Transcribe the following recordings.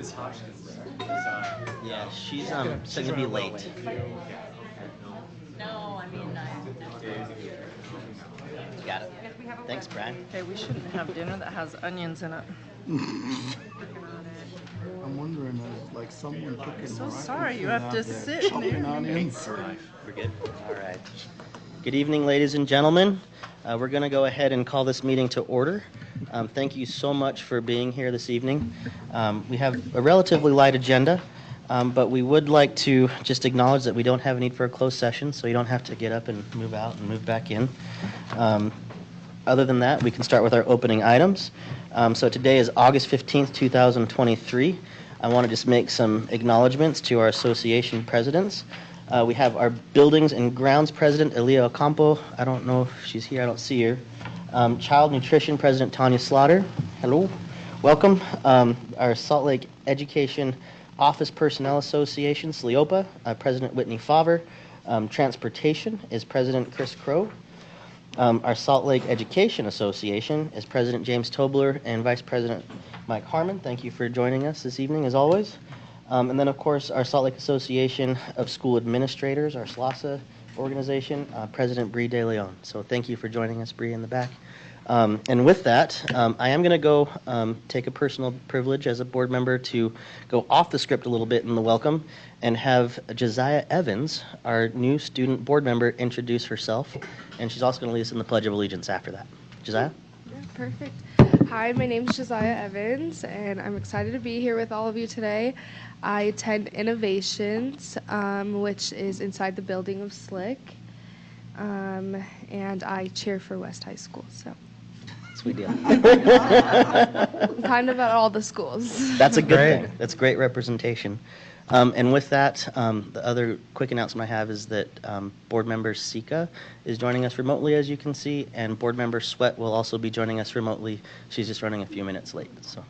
Miss Hodgkins is Yeah, she's gonna be late. No, I mean, Got it. Thanks, Brian. okay, we shouldn't have dinner that has onions in it. I'm wondering if like someone cooking. So right sorry, you before have to that, sit chopping near me. onions. We're good? All right. Good evening, ladies and gentlemen. We're going to go ahead and call this meeting to order. Thank you so much for being here this evening. We have a relatively light agenda, but we would like to just acknowledge that we don't have a need for a closed session, so you don't have to get up and move out and move back in. Other than that, we can start with our opening items. So today is August 15th, 2023. I want to just make some acknowledgments to our association presidents. We have our Buildings and Grounds President, Elia Ocampo. I don't know if she's here. I don't see her. Child Nutrition President, Tanya Slaughter. Hello. Welcome. Our Salt Lake Education Office Personnel Association, SLEOPA, President Whitney Favre. Transportation is President Chris Crow. Our Salt Lake Education Association is President James Tobler and Vice President Mike Harmon. Thank you for joining us this evening, as always. And then, of course, our Salt Lake Association of School Administrators, our SLCSD organization, President Bree De Leon. So thank you for joining us, Bree, in the back. And with that, I am going to go take a personal privilege as a board member to go off the script a little bit in the welcome and have Josiah Evans, our new student board member, introduce herself. And she's also going to lead us in the Pledge of Allegiance after that. Josiah? Yeah, perfect. Hi, my name is Josiah Evans, and I'm excited to be here with all of you today. I attend Innovations, which is inside the building of SLIC, and I cheer for West High School. So Sweet deal. I'm kind of at all the schools. That's a good thing. That's great representation. And with that, the other quick announcement I have is that board member Sika is joining us remotely, as you can see, and board member Sweat will also be joining us remotely. She's just running a few minutes late. So,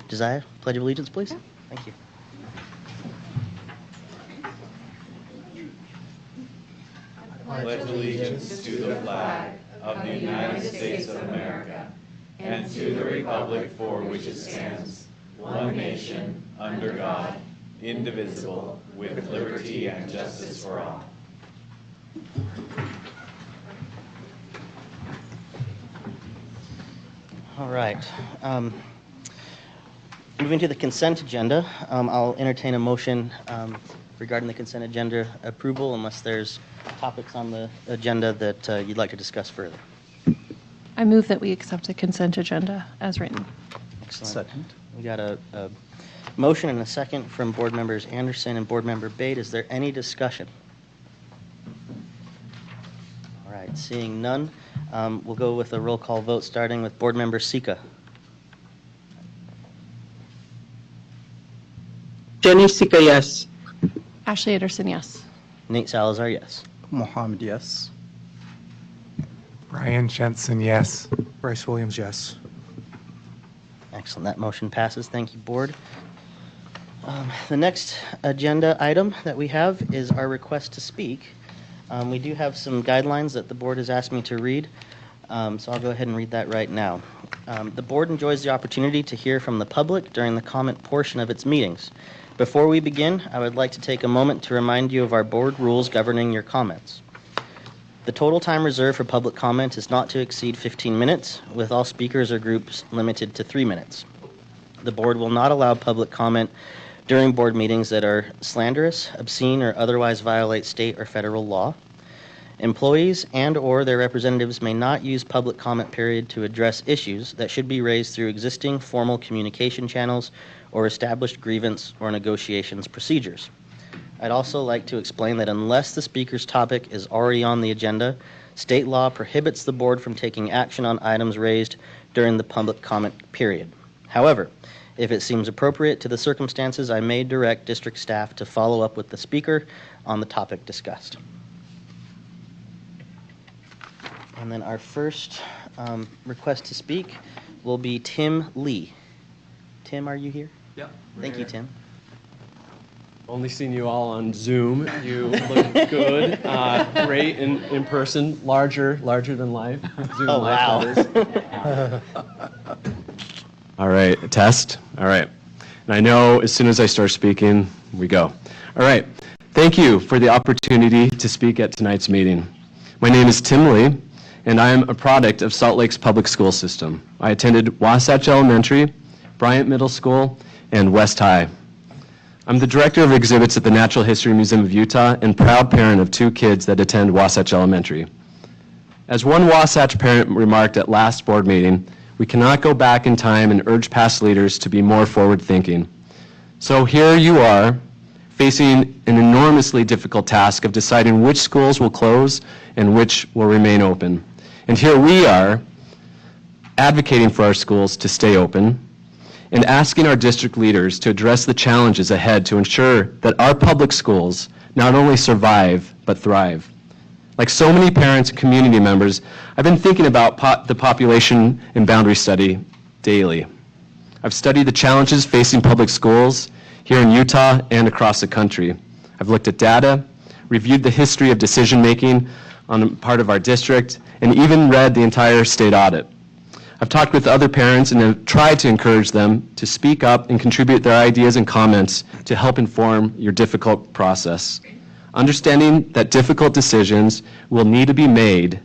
Josiah, Pledge of Allegiance, please. Yeah. Thank you. Pledge allegiance to the flag of the United States of America and to the republic for which it stands, one nation, under God, indivisible, with liberty and justice for all. All right. Moving to the consent agenda, I'll entertain a motion regarding the consent agenda approval unless there's topics on the agenda that you'd like to discuss further. I move that we accept the consent agenda as written. Excellent. Second. We got a motion and a second from board members Anderson and board member Bate. Is there any discussion? All right, seeing none, we'll go with a roll call vote starting with board member Sika. Jenny Sika, yes. Ashley Anderson, yes. Nate Salazar, yes. Mohammed, yes. Brian Jensen, yes. Bryce Williams, yes. Excellent. That motion passes. Thank you, board. The next agenda item that we have is our request to speak. We do have some guidelines that the board has asked me to read, so I'll go ahead and read that right now. The board enjoys the opportunity to hear from the public during the comment portion of its meetings. Before we begin, I would like to take a moment to remind you of our board rules governing your comments. The total time reserved for public comment is not to exceed 15 minutes, with all speakers or groups limited to 3 minutes. The board will not allow public comment during board meetings that are slanderous, obscene, or otherwise violate state or federal law. Employees and/or their representatives may not use public comment period to address issues that should be raised through existing formal communication channels or established grievance or negotiations procedures. I'd also like to explain that unless the speaker's topic is already on the agenda, state law prohibits the board from taking action on items raised during the public comment period. However, if it seems appropriate to the circumstances, I may direct district staff to follow up with the speaker on the topic discussed. And then our first request to speak will be Tim Lee. Tim, are you here? Yeah. Thank you, Tim. Only seen you all on Zoom. You look good. Great in person. Larger than life. Zoom Oh, life, wow. that is. All right, test. All right. And I know as soon as I start speaking, we go. All right. Thank you for the opportunity to speak at tonight's meeting. My name is Tim Lee, and I am a product of Salt Lake's public school system. I attended Wasatch Elementary, Bryant Middle School, and West High. I'm the director of exhibits at the Natural History Museum of Utah and proud parent of 2 kids that attend Wasatch Elementary. As one Wasatch parent remarked at last board meeting, we cannot go back in time and urge past leaders to be more forward-thinking. So here you are, facing an enormously difficult task of deciding which schools will close and which will remain open. And here we are, advocating for our schools to stay open and asking our district leaders to address the challenges ahead to ensure that our public schools not only survive, but thrive. Like so many parents and community members, I've been thinking about the population and boundary study daily. I've studied the challenges facing public schools here in Utah and across the country. I've looked at data, reviewed the history of decision-making on part of our district, and even read the entire state audit. I've talked with other parents and have tried to encourage them to speak up and contribute their ideas and comments to help inform your difficult process. Understanding that difficult decisions will need to be made,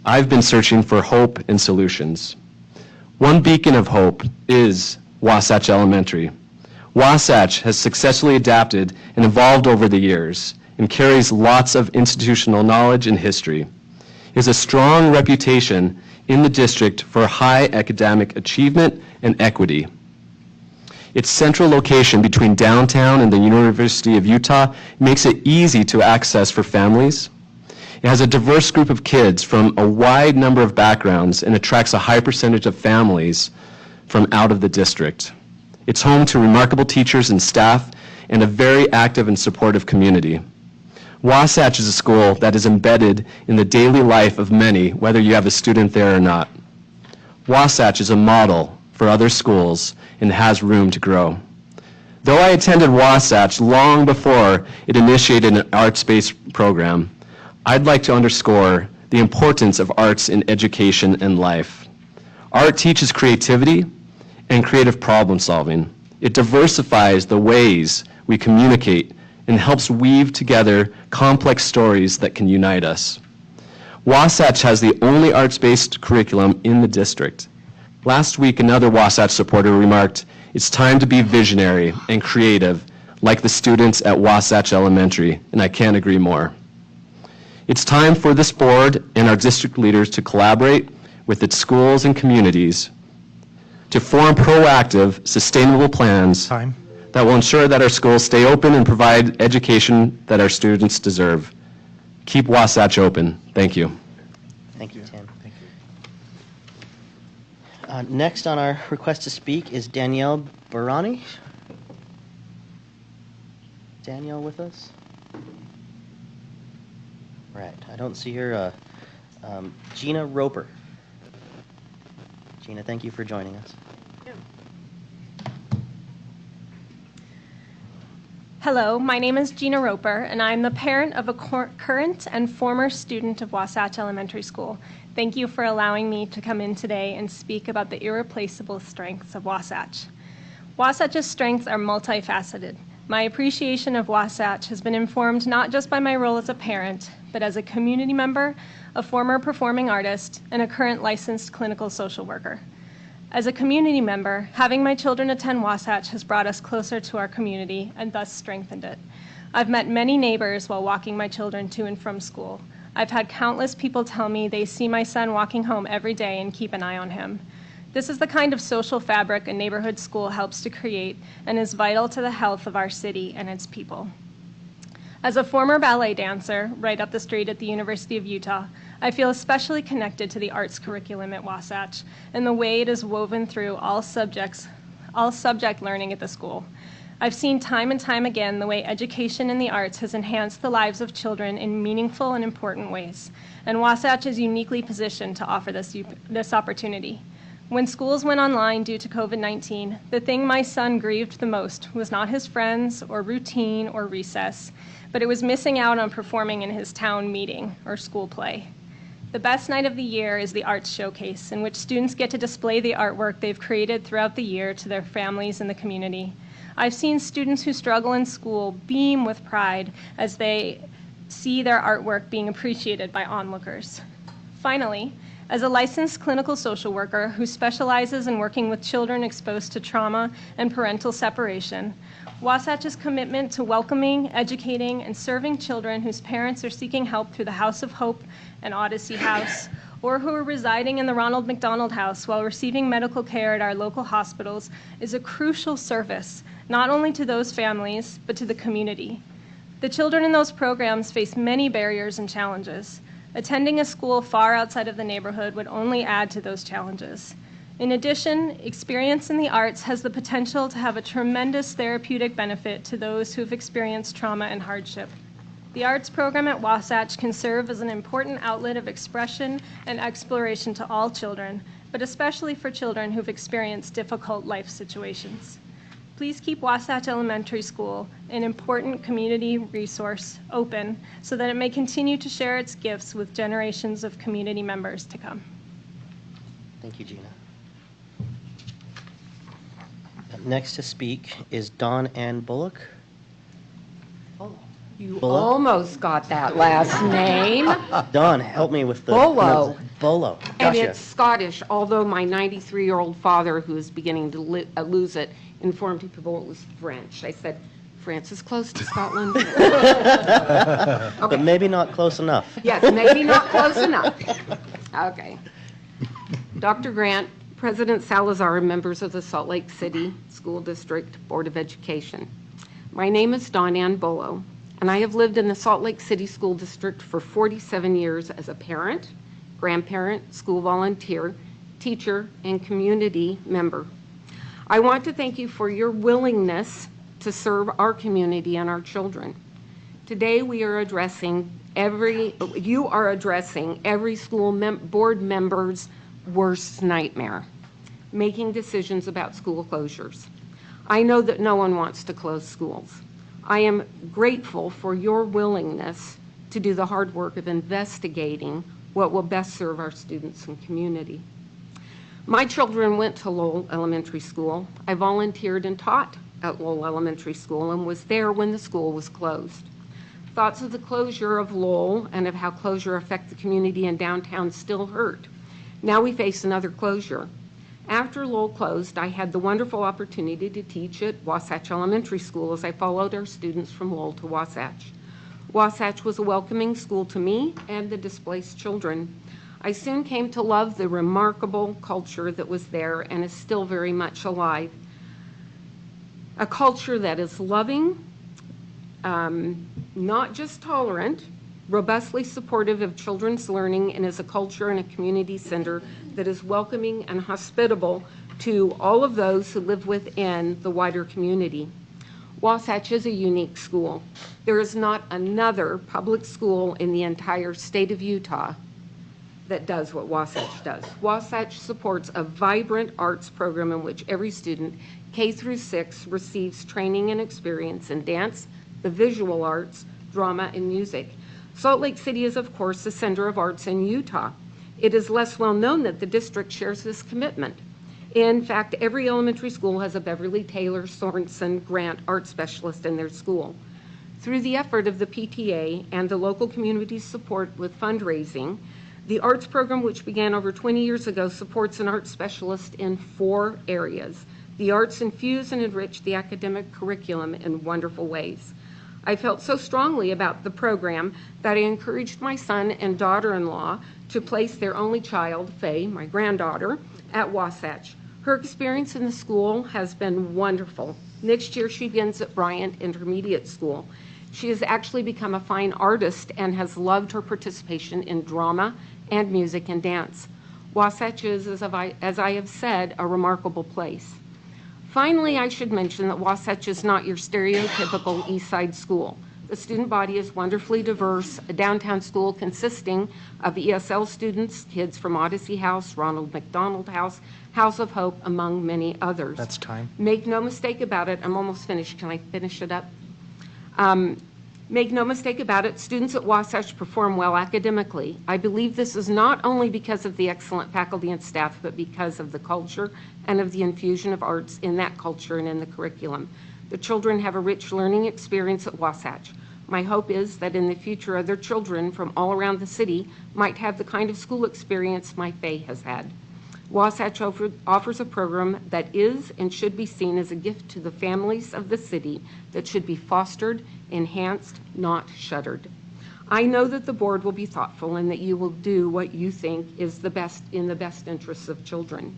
I've been searching for hope and solutions. One beacon of hope is Wasatch Elementary. Wasatch has successfully adapted and evolved over the years and carries lots of institutional knowledge and history. It has a strong reputation in the district for high academic achievement and equity. Its central location between downtown and the University of Utah makes it easy to access for families. It has a diverse group of kids from a wide number of backgrounds and attracts a high percentage of families from out of the district. It's home to remarkable teachers and staff and a very active and supportive community. Wasatch is a school that is embedded in the daily life of many, whether you have a student there or not. Wasatch is a model for other schools and has room to grow. Though I attended Wasatch long before it initiated an arts-based program, I'd like to underscore the importance of arts in education and life. Art teaches creativity and creative problem solving. It diversifies the ways we communicate and helps weave together complex stories that can unite us. Wasatch has the only arts-based curriculum in the district. Last week, another Wasatch supporter remarked, "It's time to be visionary and creative, like the students at Wasatch Elementary," and I can't agree more. It's time for this board and our district leaders to collaborate with its schools and communities to form proactive, sustainable plans Time. that will ensure that our schools stay open and provide education that our students deserve. Keep Wasatch open. Thank you. Thank you, Tim. Next on our request to speak is Danielle Barani. Danielle with us? Right, I don't see her. Gina Roper. Gina, thank you for joining us. Hello, my name is Gina Roper, and I'm the parent of a current and former student of Wasatch Elementary School. Thank you for allowing me to come in today and speak about the irreplaceable strengths of Wasatch. Wasatch's strengths are multifaceted. My appreciation of Wasatch has been informed not just by my role as a parent, but as a community member, a former performing artist, and a current licensed clinical social worker. As a community member, having my children attend Wasatch has brought us closer to our community and thus strengthened it. I've met many neighbors while walking my children to and from school. I've had countless people tell me they see my son walking home every day and keep an eye on him. This is the kind of social fabric a neighborhood school helps to create and is vital to the health of our city and its people. As a former ballet dancer right up the street at the University of Utah, I feel especially connected to the arts curriculum at Wasatch and the way it is woven through all subject learning at the school. I've seen time and time again the way education in the arts has enhanced the lives of children in meaningful and important ways, and Wasatch is uniquely positioned to offer this opportunity. When schools went online due to COVID-19, the thing my son grieved the most was not his friends or routine or recess, but it was missing out on performing in his town meeting or school play. The best night of the year is the Arts Showcase, in which students get to display the artwork they've created throughout the year to their families and the community. I've seen students who struggle in school beam with pride as they see their artwork being appreciated by onlookers. Finally, as a licensed clinical social worker who specializes in working with children exposed to trauma and parental separation, Wasatch's commitment to welcoming, educating, and serving children whose parents are seeking help through the House of Hope and Odyssey House, or who are residing in the Ronald McDonald House while receiving medical care at our local hospitals, is a crucial service, not only to those families, but to the community. The children in those programs face many barriers and challenges. Attending a school far outside of the neighborhood would only add to those challenges. In addition, experience in the arts has the potential to have a tremendous therapeutic benefit to those who have experienced trauma and hardship. The arts program at Wasatch can serve as an important outlet of expression and exploration to all children, but especially for children who've experienced difficult life situations. Please keep Wasatch Elementary School, an important community resource, open so that it may continue to share its gifts with generations of community members to come. Thank you, Gina. Up next to speak is Dawn Ann Bullock. You Bullock? almost got that last name. Dawn, help me with the... Bolo. Bolo. And Gotcha. it's Scottish, although my 93-year-old father, who is beginning to lose it, informed people it was French. I said, France is close to Scotland. But maybe not close enough. Yes, maybe not close enough. Okay. Dr. Grant, President Salazar, and members of the Salt Lake City School District Board of Education. My name is Dawn Ann Bolo, and I have lived in the Salt Lake City School District for 47 years as a parent, grandparent, school volunteer, teacher, and community member. I want to thank you for your willingness to serve our community and our children. Today you are addressing every school board member's worst nightmare, making decisions about school closures. I know that no one wants to close schools. I am grateful for your willingness to do the hard work of investigating what will best serve our students and community. My children went to Lowell Elementary School. I volunteered and taught at Lowell Elementary School and was there when the school was closed. Thoughts of the closure of Lowell and of how closure affects the community in downtown still hurt. Now we face another closure. After Lowell closed, I had the wonderful opportunity to teach at Wasatch Elementary School as I followed our students from Lowell to Wasatch. Wasatch was a welcoming school to me and the displaced children. I soon came to love the remarkable culture that was there and is still very much alive. A culture that is loving, not just tolerant, robustly supportive of children's learning, and is a culture and a community center that is welcoming and hospitable to all of those who live within the wider community. Wasatch is a unique school. There is not another public school in the entire state of Utah that does what Wasatch does. Wasatch supports a vibrant arts program in which every student, K through 6, receives training and experience in dance, the visual arts, drama, and music. Salt Lake City is, of course, the center of arts in Utah. It is less well known that the district shares this commitment. In fact, every elementary school has a Beverly Taylor Sorensen Grant art specialist in their school. Through the effort of the PTA and the local community's support with fundraising, the arts program, which began over 20 years ago, supports an art specialist in 4 areas. The arts infuse and enrich the academic curriculum in wonderful ways. I felt so strongly about the program that I encouraged my son and daughter-in-law to place their only child, Faye, my granddaughter, at Wasatch. Her experience in the school has been wonderful. Next year, she begins at Bryant Intermediate School. She has actually become a fine artist and has loved her participation in drama and music and dance. Wasatch is, as I have said, a remarkable place. Finally, I should mention that Wasatch is not your stereotypical East Side school. The student body is wonderfully diverse, a downtown school consisting of ESL students, kids from Odyssey House, Ronald McDonald House, House of Hope, among many others. That's time. Make no mistake about it, I'm almost finished. Can I finish it up? Make no mistake about it, students at Wasatch perform well academically. I believe this is not only because of the excellent faculty and staff, but because of the culture and of the infusion of arts in that culture and in the curriculum. The children have a rich learning experience at Wasatch. My hope is that in the future, other children from all around the city might have the kind of school experience my Faye has had. Wasatch offers a program that is and should be seen as a gift to the families of the city that should be fostered, enhanced, not shuttered. I know that the board will be thoughtful and that you will do what you think is the best in the best interests of children.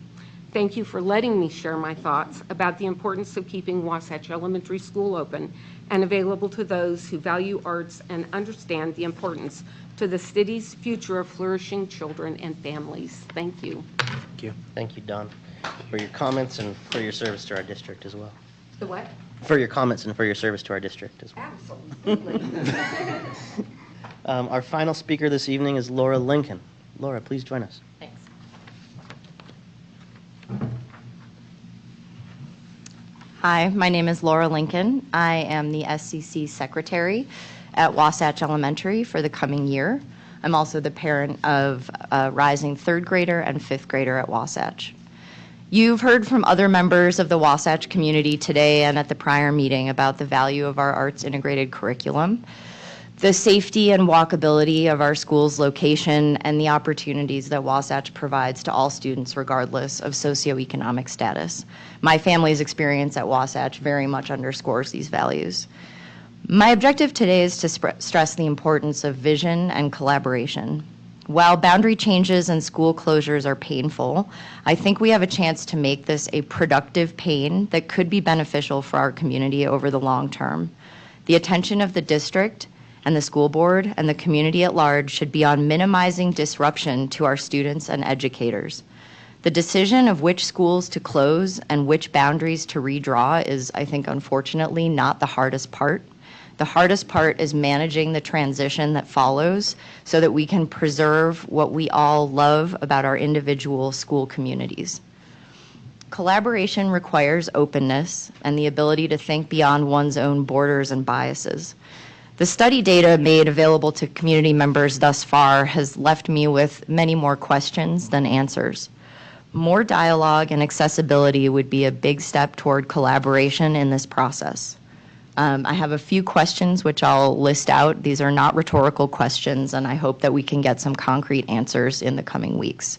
Thank you for letting me share my thoughts about the importance of keeping Wasatch Elementary School open and available to those who value arts and understand the importance to the city's future of flourishing children and families. Thank you. Thank you. Thank you, Don, for your comments and for your service to our district as well. The what? For your comments and for your service to our district as well. Absolutely. Our final speaker this evening is Laura Lincoln. Laura, please join us. Thanks. Hi, my name is Laura Lincoln. I am the SCC secretary at Wasatch Elementary for the coming year. I'm also the parent of a rising third grader and fifth grader at Wasatch. You've heard from other members of the Wasatch community today and at the prior meeting about the value of our arts integrated curriculum, the safety and walkability of our school's location, and the opportunities that Wasatch provides to all students regardless of socioeconomic status. My family's experience at Wasatch very much underscores these values. My objective today is to stress the importance of vision and collaboration. While boundary changes and school closures are painful, I think we have a chance to make this a productive pain that could be beneficial for our community over the long term. The attention of the district and the school board and the community at large should be on minimizing disruption to our students and educators. The decision of which schools to close and which boundaries to redraw is, I think, unfortunately not the hardest part. The hardest part is managing the transition that follows so that we can preserve what we all love about our individual school communities. Collaboration requires openness and the ability to think beyond one's own borders and biases. The study data made available to community members thus far has left me with many more questions than answers. More dialogue and accessibility would be a big step toward collaboration in this process. I have a few questions which I'll list out. These are not rhetorical questions, and I hope that we can get some concrete answers in the coming weeks.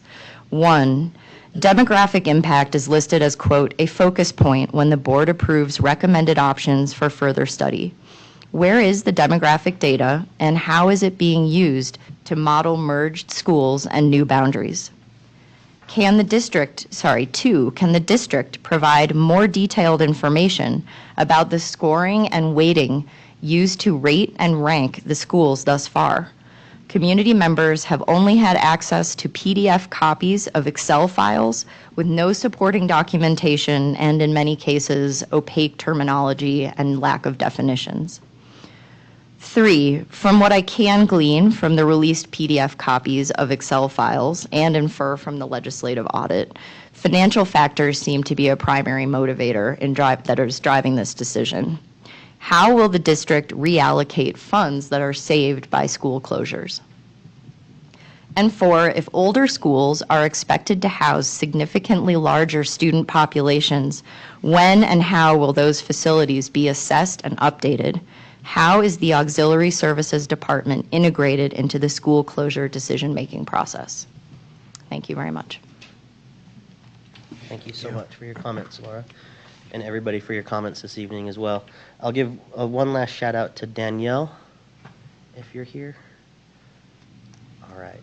1, demographic impact is listed as, quote, a focus point when the board approves recommended options for further study. Where is the demographic data, and how is it being used to model merged schools and new boundaries? 2, can the district provide more detailed information about the scoring and weighting used to rate and rank the schools thus far? Community members have only had access to PDF copies of Excel files with no supporting documentation and, in many cases, opaque terminology and lack of definitions. 3, from what I can glean from the released PDF copies of Excel files and infer from the legislative audit, financial factors seem to be a primary motivator that is driving this decision. How will the district reallocate funds that are saved by school closures? And 4, if older schools are expected to house significantly larger student populations, when and how will those facilities be assessed and updated? How is the Auxiliary Services Department integrated into the school closure decision-making process? Thank you very much. Thank you so much for your comments, Laura, and everybody for your comments this evening as well. I'll give one last shout out to Danielle, if you're here. All right.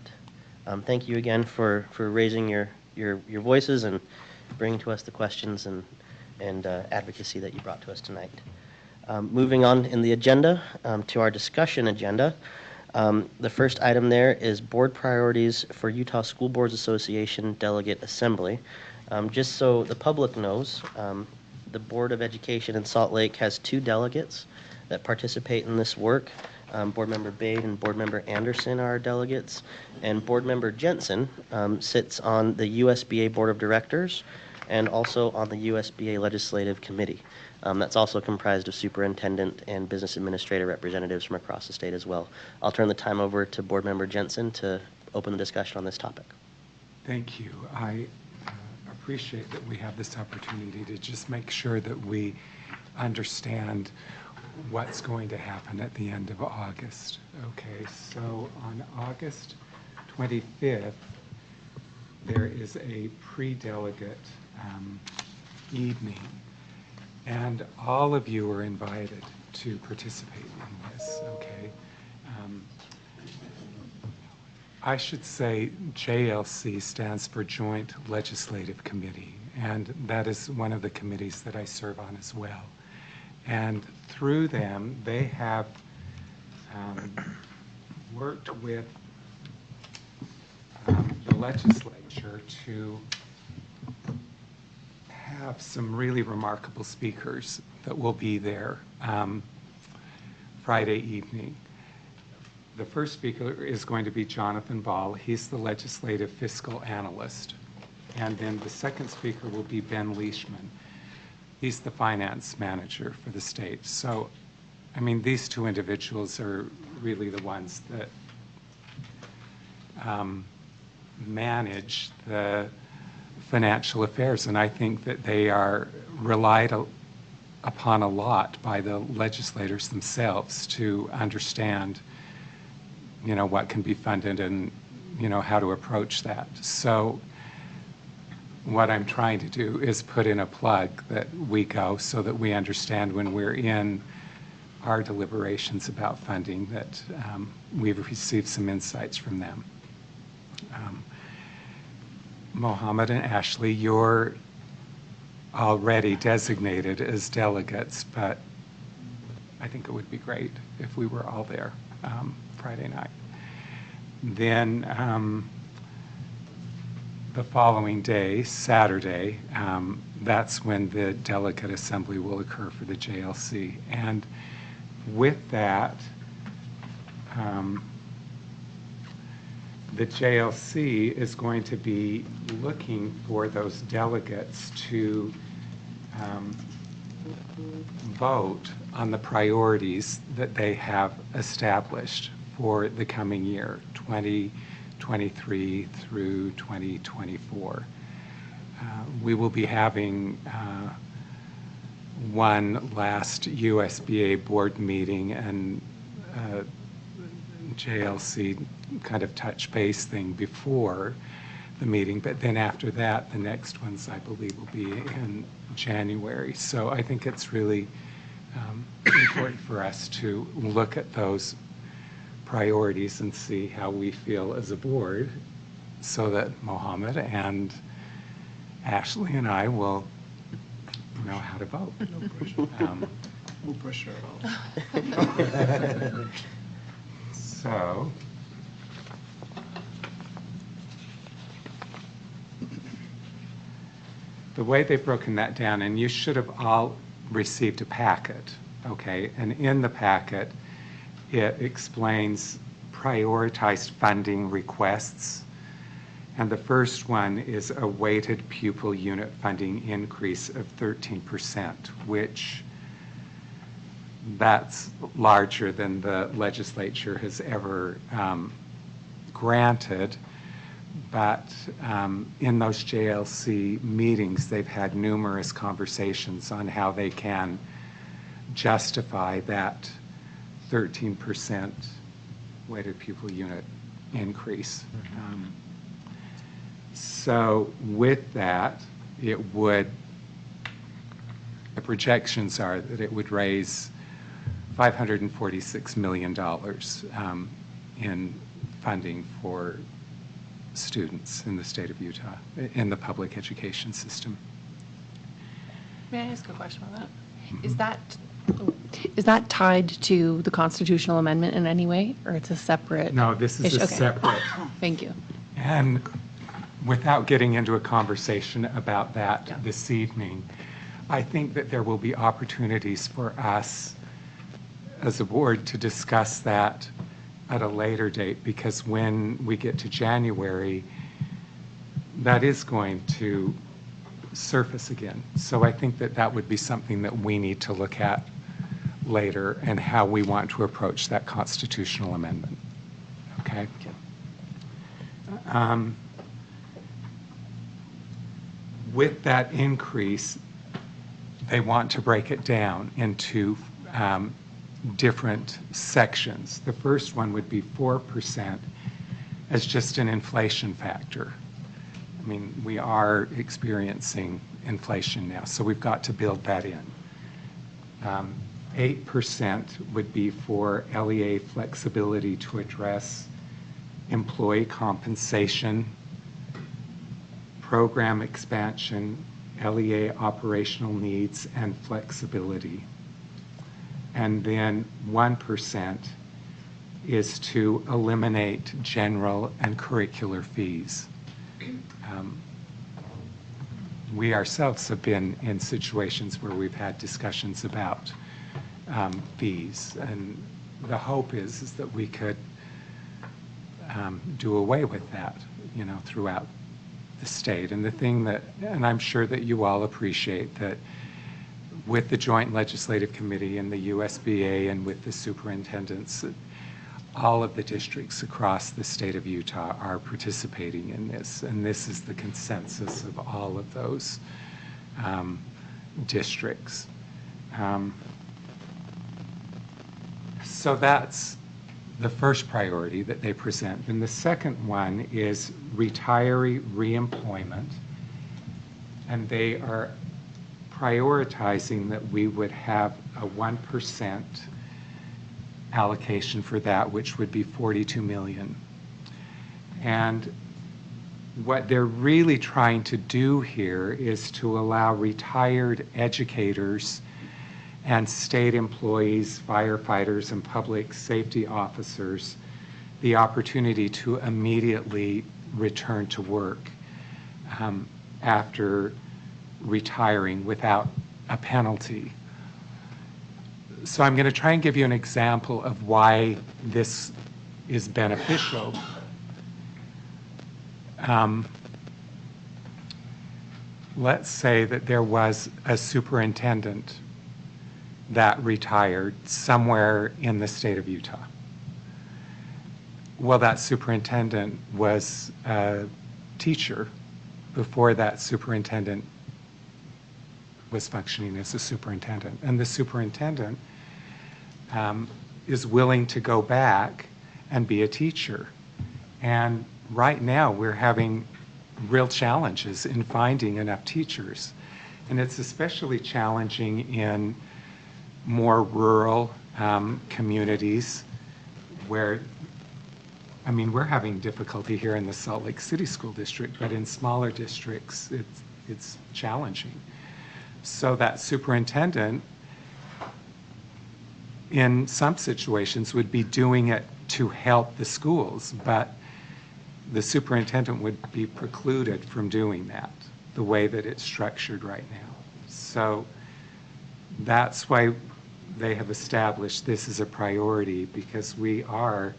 Thank you again for raising your voices and bringing to us the questions and advocacy that you brought to us tonight. Moving on in the agenda to our discussion agenda. The first item there is board priorities for Utah School Boards Association Delegate Assembly. Just so the public knows, the Board of Education in Salt Lake has 2 delegates that participate in this work. Board Member Bade and Board Member Anderson are our delegates, and Board Member Jensen sits on the USBA Board of Directors and also on the USBA Legislative Committee. That's also comprised of superintendent and business administrator representatives from across the state as well. I'll turn the time over to Board Member Jensen to open the discussion on this topic. Thank you. I appreciate that we have this opportunity to just make sure that we understand what's going to happen at the end of August. Okay, so on August 25th, there is a pre-delegate evening, and all of you are invited to participate in this, okay? I should say JLC stands for Joint Legislative Committee, and that is one of the committees that I serve on as well. And through them, they have worked with the legislature to have some really remarkable speakers that will be there Friday evening. The first speaker is going to be Jonathan Ball. He's the legislative fiscal analyst. And then the second speaker will be Ben Leishman. He's the finance manager for the state. So, I mean, these two individuals are really the ones that manage the financial affairs. And I think that they are relied upon a lot by the legislators themselves to understand, you know, what can be funded and, you know, how to approach that. So what I'm trying to do is put in a plug that we go so that we understand when we're in our deliberations about funding that we've received some insights from them. Mohammed and Ashley, you're already designated as delegates, but I think it would be great if we were all there Friday night. Then the following day, Saturday, that's when the delegate assembly will occur for the JLC. And with that, the JLC is going to be looking for those delegates to vote on the priorities that they have established for the coming year, 2023 through 2024. We will be having one last USBA board meeting and JLC kind of touch base thing before the meeting, but then after that, the next ones I believe will be in January. So I think it's really important for us to look at those priorities and see how we feel as a board so that Mohammed and Ashley and I will know how to vote. No pressure. No pressure at all. So, the way they've broken that down, and you should have all received a packet, okay? And in the packet, it explains prioritized funding requests. And the first one is a weighted pupil unit funding increase of 13%, which that's larger than the legislature has ever granted. But in those JLC meetings, they've had numerous conversations on how they can justify that 13% weighted pupil unit increase. So with that, it would, the projections are that it would raise $546 million in funding for students in the state of Utah, in the public education system. May I ask a question on that? Is that tied to the constitutional amendment in any way, or it's a separate? No, this is issue? a Okay. separate. Thank you. And without getting into a conversation about that this evening, I think that there will be opportunities for us as a board to discuss that at a later date, because when we get to January, that is going to surface again. So I think that that would be something that we need to look at later and how we want to approach that constitutional amendment. Okay? With that increase, they want to break it down into different sections. The first one would be 4% as just an inflation factor. I mean, we are experiencing inflation now, so we've got to build that in. 8% would be for LEA flexibility to address employee compensation, program expansion, LEA operational needs, and flexibility. And then 1% is to eliminate general and curricular fees. We ourselves have been in situations where we've had discussions about fees, and the hope is that we could do away with that, you know, throughout the state. And the thing that, and I'm sure that you all appreciate that with the Joint Legislative Committee and the USBA and with the superintendents, all of the districts across the state of Utah are participating in this, and this is the consensus of all of those districts. So that's the first priority that they present. And the second one is retiree reemployment, and they are prioritizing that we would have a 1% allocation for that, which would be $42 million. And what they're really trying to do here is to allow retired educators and state employees, firefighters, and public safety officers the opportunity to immediately return to work after retiring without a penalty. So I'm going to try and give you an example of why this is beneficial. Let's say that there was a superintendent that retired somewhere in the state of Utah. Well, that superintendent was a teacher before that superintendent was functioning as a superintendent. And the superintendent is willing to go back and be a teacher. And right now we're having real challenges in finding enough teachers. And it's especially challenging in more rural communities where, I mean, we're having difficulty here in the Salt Lake City School District, but in smaller districts, it's challenging. So that superintendent, in some situations, would be doing it to help the schools, but the superintendent would be precluded from doing that the way that it's structured right now. So that's why they have established this as a priority, because we are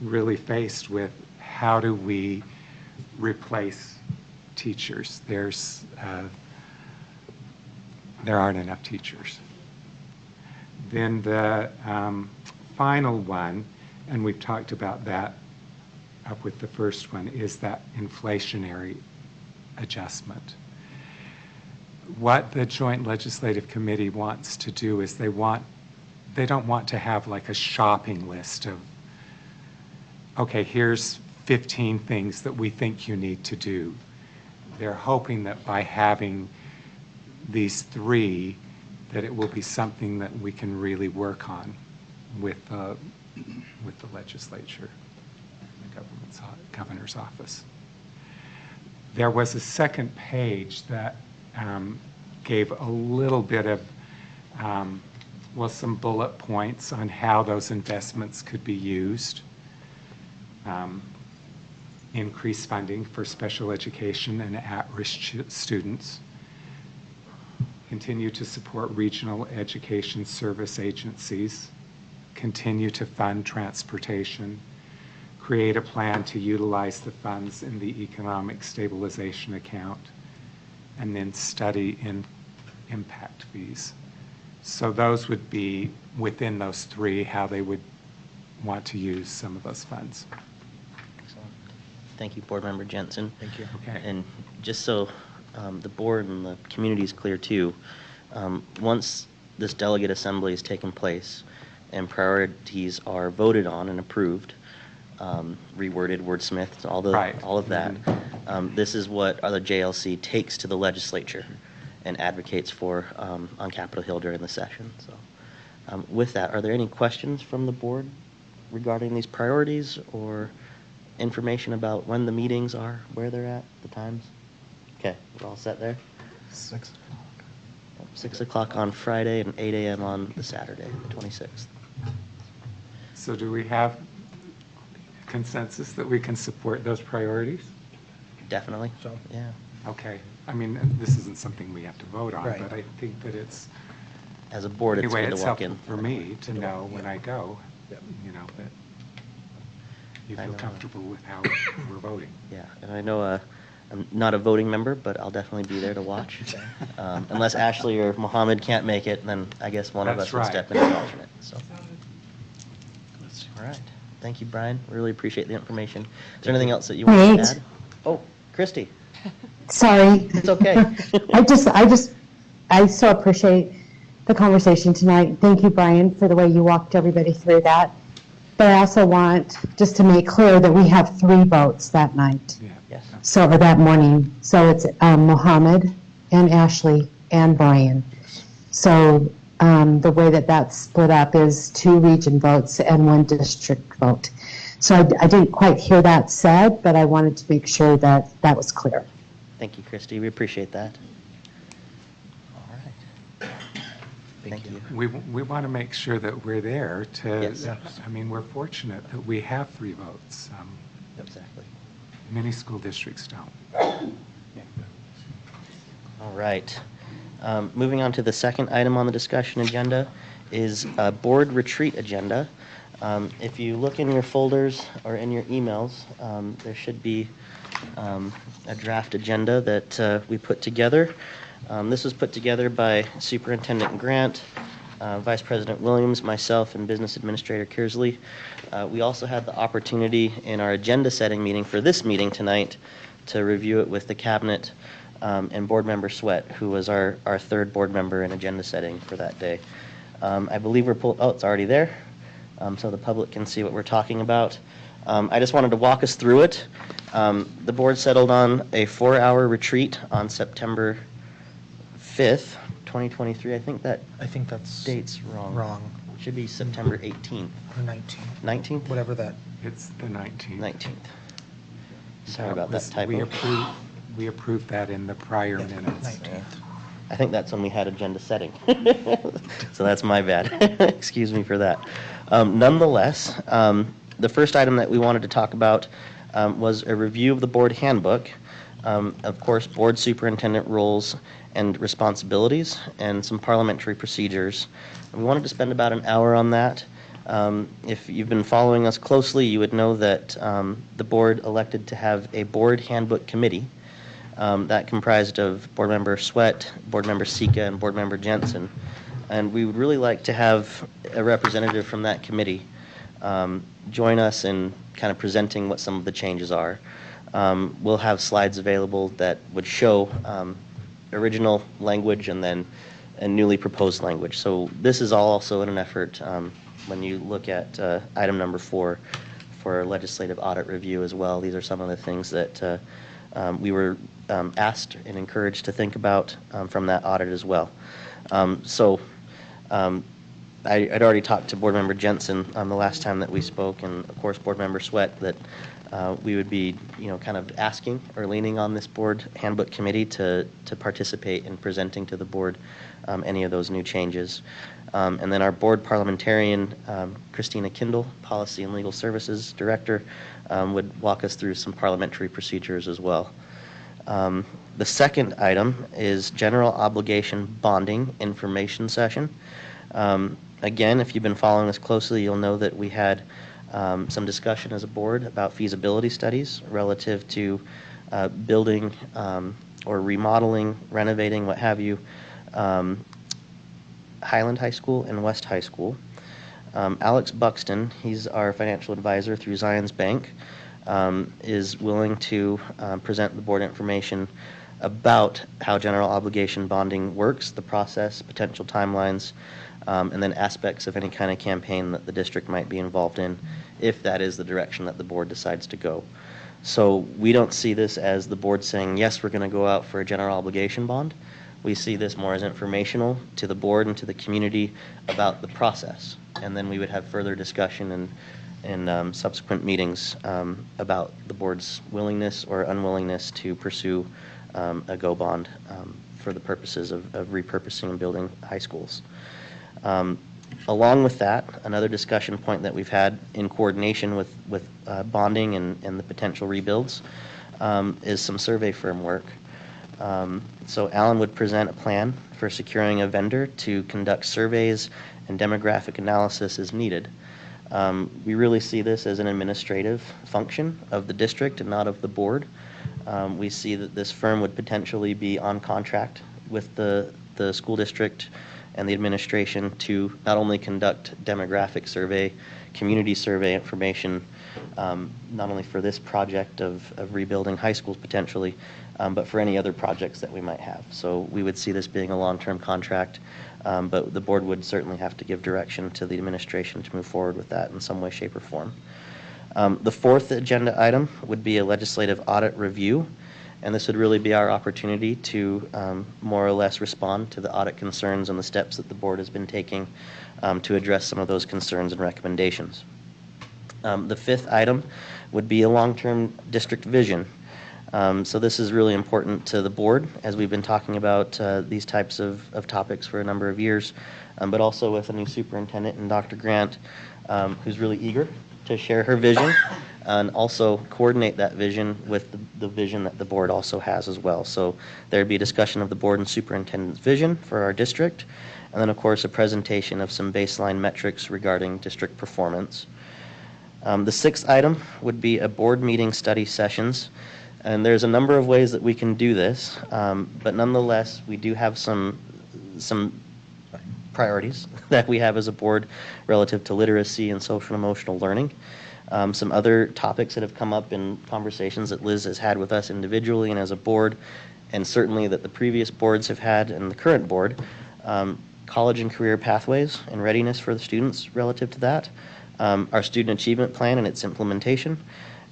really faced with how do we replace teachers. There aren't enough teachers. Then the final one, and we've talked about that up with the first one, is that inflationary adjustment. What the Joint Legislative Committee wants to do is they don't want to have like a shopping list of, okay, here's 15 things that we think you need to do. They're hoping that by having these three, that it will be something that we can really work on with the legislature, the governor's office. There was a second page that gave a little bit of, some bullet points on how those investments could be used. Increase funding for special education and at-risk students. Continue to support regional education service agencies. Continue to fund transportation. Create a plan to utilize the funds in the economic stabilization account. and then study in impact fees. So those would be within those three, how they would want to use some of those funds. Excellent. Thank you, Board Member Jensen. Thank you. Okay. And just so the board and the community is clear too, once this delegate assembly has taken place and priorities are voted on and approved, reworded, wordsmithed, all of that, this is what the JLC takes to the legislature and advocates for on Capitol Hill during the session. So, with that, are there any questions from the board regarding these priorities or information about when the meetings are, where they're at, the times? Okay, we're all set there? 6 o'clock. 6 o'clock on Friday and 8 a.m. on the Saturday, the 26th. So do we have consensus that we can support those priorities? Definitely. So, Yeah. Okay. I mean, this isn't something we have to vote on, Right. but I think that it's, As a board, it's anyway, good it's to walk helpful in. for me to know when I go, Yep. you know, that you I feel know. comfortable with how we're voting. Yeah, and I know I'm not a voting member, but I'll definitely be there to watch. Unless Ashley or Mohammed can't make it, then I guess one of That's us will right. step in as alternate. So, all right. Thank you, Brian. Really appreciate the information. Is there anything else that you want to Wait. add? Oh, Christy. Sorry. It's okay. I so appreciate the conversation tonight. Thank you, Brian, for the way you walked everybody through that. But I also want just to make clear that we have 3 votes that night. Yeah. Yes. So, or that morning. So it's Mohammed and Ashley and Brian. So the way that that's split up is 2 region votes and 1 district vote. So I didn't quite hear that said, but I wanted to make sure that that was clear. Thank you, Christy. We appreciate that. All right. Thank you. We want to make sure that we're there to, Yes. I mean, we're fortunate that we have 3 votes. Exactly. Many school districts don't. All right. Moving on to the second item on the discussion agenda is a board retreat agenda. If you look in your folders or in your emails, there should be a draft agenda that we put together. This was put together by Superintendent Grant, Vice President Williams, myself, and Business Administrator Kearsley. We also had the opportunity in our agenda setting meeting for this meeting tonight to review it with the cabinet and Board Member Sweat, who was our third board member in agenda setting for that day. I believe it's already there, so the public can see what we're talking about. I just wanted to walk us through it. The board settled on a 4-hour retreat on September 5th, 2023. I think that's date's wrong. Wrong. It should be September 18th. Or 19. 19th? Whatever that. It's the 19th. 19th. Sorry about that typo. We approved that in the prior minutes. 19th. I think that's when we had agenda setting. So that's my bad. Excuse me for that. Nonetheless, the first item that we wanted to talk about was a review of the board handbook, of course, board superintendent roles and responsibilities, and some parliamentary procedures. We wanted to spend about an hour on that. If you've been following us closely, you would know that the board elected to have a board handbook committee that comprised of Board Member Sweat, Board Member Sika, and Board Member Jensen. And we would really like to have a representative from that committee join us in kind of presenting what some of the changes are. We'll have slides available that would show original language and then a newly proposed language. So this is all also in an effort when you look at item number 4 for legislative audit review as well. These are some of the things that we were asked and encouraged to think about from that audit as well. I'd already talked to Board Member Jensen the last time that we spoke, and of course Board Member Sweat, that we would be, kind of asking or leaning on this board handbook committee to participate in presenting to the board any of those new changes. And then our board parliamentarian, Christina Kindle, Policy and Legal Services Director, would walk us through some parliamentary procedures as well. The second item is general obligation bonding information session. Again, if you've been following us closely, you'll know that we had some discussion as a board about feasibility studies relative to building or remodeling, renovating, what have you, Highland High School and West High School. Alex Buxton, he's our financial advisor through Zions Bank, is willing to present the board information about how general obligation bonding works, the process, potential timelines, and then aspects of any kind of campaign that the district might be involved in, if that is the direction that the board decides to go. So we don't see this as the board saying, yes, we're going to go out for a general obligation bond. We see this more as informational to the board and to the community about the process. And then we would have further discussion in subsequent meetings about the board's willingness or unwillingness to pursue a GO bond for the purposes of repurposing and building high schools. Along with that, another discussion point that we've had in coordination with bonding and the potential rebuilds is some survey firm work. So Alan would present a plan for securing a vendor to conduct surveys and demographic analysis as needed. We really see this as an administrative function of the district and not of the board. We see that this firm would potentially be on contract with the school district and the administration to not only conduct demographic survey, community survey information, not only for this project of rebuilding high schools potentially, but for any other projects that we might have. So we would see this being a long-term contract, but the board would certainly have to give direction to the administration to move forward with that in some way, shape, or form. The fourth agenda item would be a legislative audit review, and this would really be our opportunity to more or less respond to the audit concerns and the steps that the board has been taking to address some of those concerns and recommendations. The fifth item would be a long-term district vision. So this is really important to the board as we've been talking about these types of topics for a number of years, but also with a new superintendent and Dr. Grant, who's really eager to share her vision and also coordinate that vision with the vision that the board also has as well. So there'd be a discussion of the board and superintendent's vision for our district, and then of course a presentation of some baseline metrics regarding district performance. The sixth item would be a board meeting study sessions, and there's a number of ways that we can do this, but nonetheless we do have some priorities that we have as a board relative to literacy and social and emotional learning. Some other topics that have come up in conversations that Liz has had with us individually and as a board, and certainly that the previous boards have had and the current board, college and career pathways and readiness for the students relative to that, our student achievement plan and its implementation,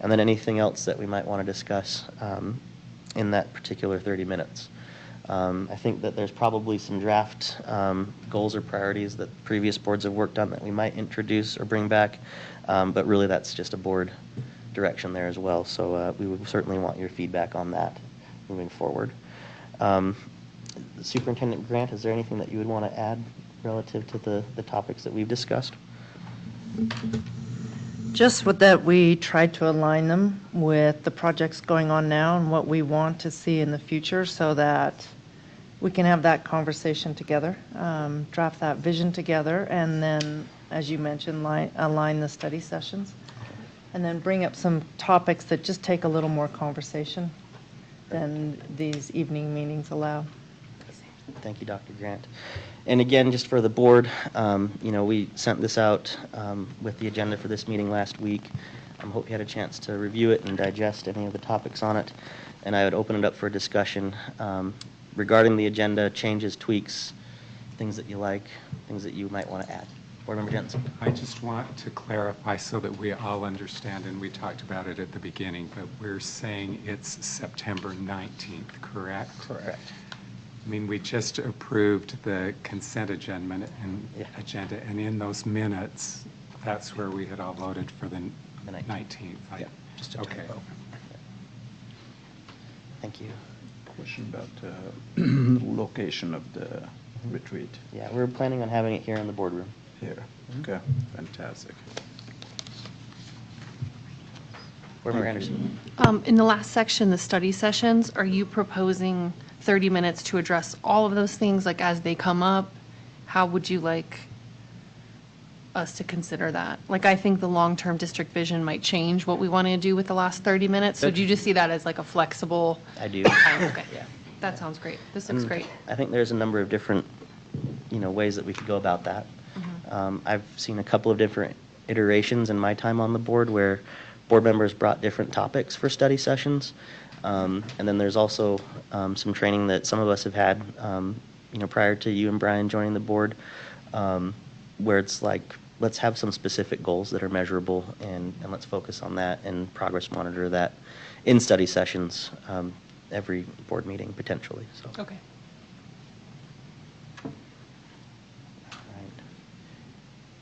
and then anything else that we might want to discuss in that particular 30 minutes. I think that there's probably some draft goals or priorities that previous boards have worked on that we might introduce or bring back, but really that's just a board direction there as well. So we would certainly want your feedback on that moving forward. Superintendent Grant, is there anything that you would want to add relative to the topics that we've discussed? Just with that, we tried to align them with the projects going on now and what we want to see in the future so that we can have that conversation together, draft that vision together, and then, as you mentioned, align the study sessions, and then bring up some topics that just take a little more conversation than these evening meetings allow. Thank you, Dr. Grant. And again, just for the board, we sent this out with the agenda for this meeting last week. I hope you had a chance to review it and digest any of the topics on it. And I would open it up for discussion regarding the agenda, changes, tweaks, things that you like, things that you might want to add. Board Member Jensen. I just want to clarify so that we all understand, and we talked about it at the beginning, but we're saying it's September 19th, correct? Correct. I mean, we just approved the consent agenda, and in those minutes, that's where we had all voted for the 19th. Yeah, just a okay. typo. Thank you. Question about the location of the retreat. Yeah, we're planning on having it here in the boardroom. Here. Okay, fantastic. Board Member Anderson. In the last section, the study sessions, are you proposing 30 minutes to address all of those things, like as they come up? How would you like us to consider that. Like, I think the long-term district vision might change what we want to do with the last 30 minutes. So do you just see that as like a flexible? I do. Okay. Yeah. That sounds great. This looks great. I think there's a number of different, ways that we could go about that. I've seen a couple of different iterations in my time on the board where board members brought different topics for study sessions. And then there's also some training that some of us have had, prior to you and Brian joining the board, where it's like, let's have some specific goals that are measurable and let's focus on that and progress monitor that in study sessions every board meeting potentially. So. Okay.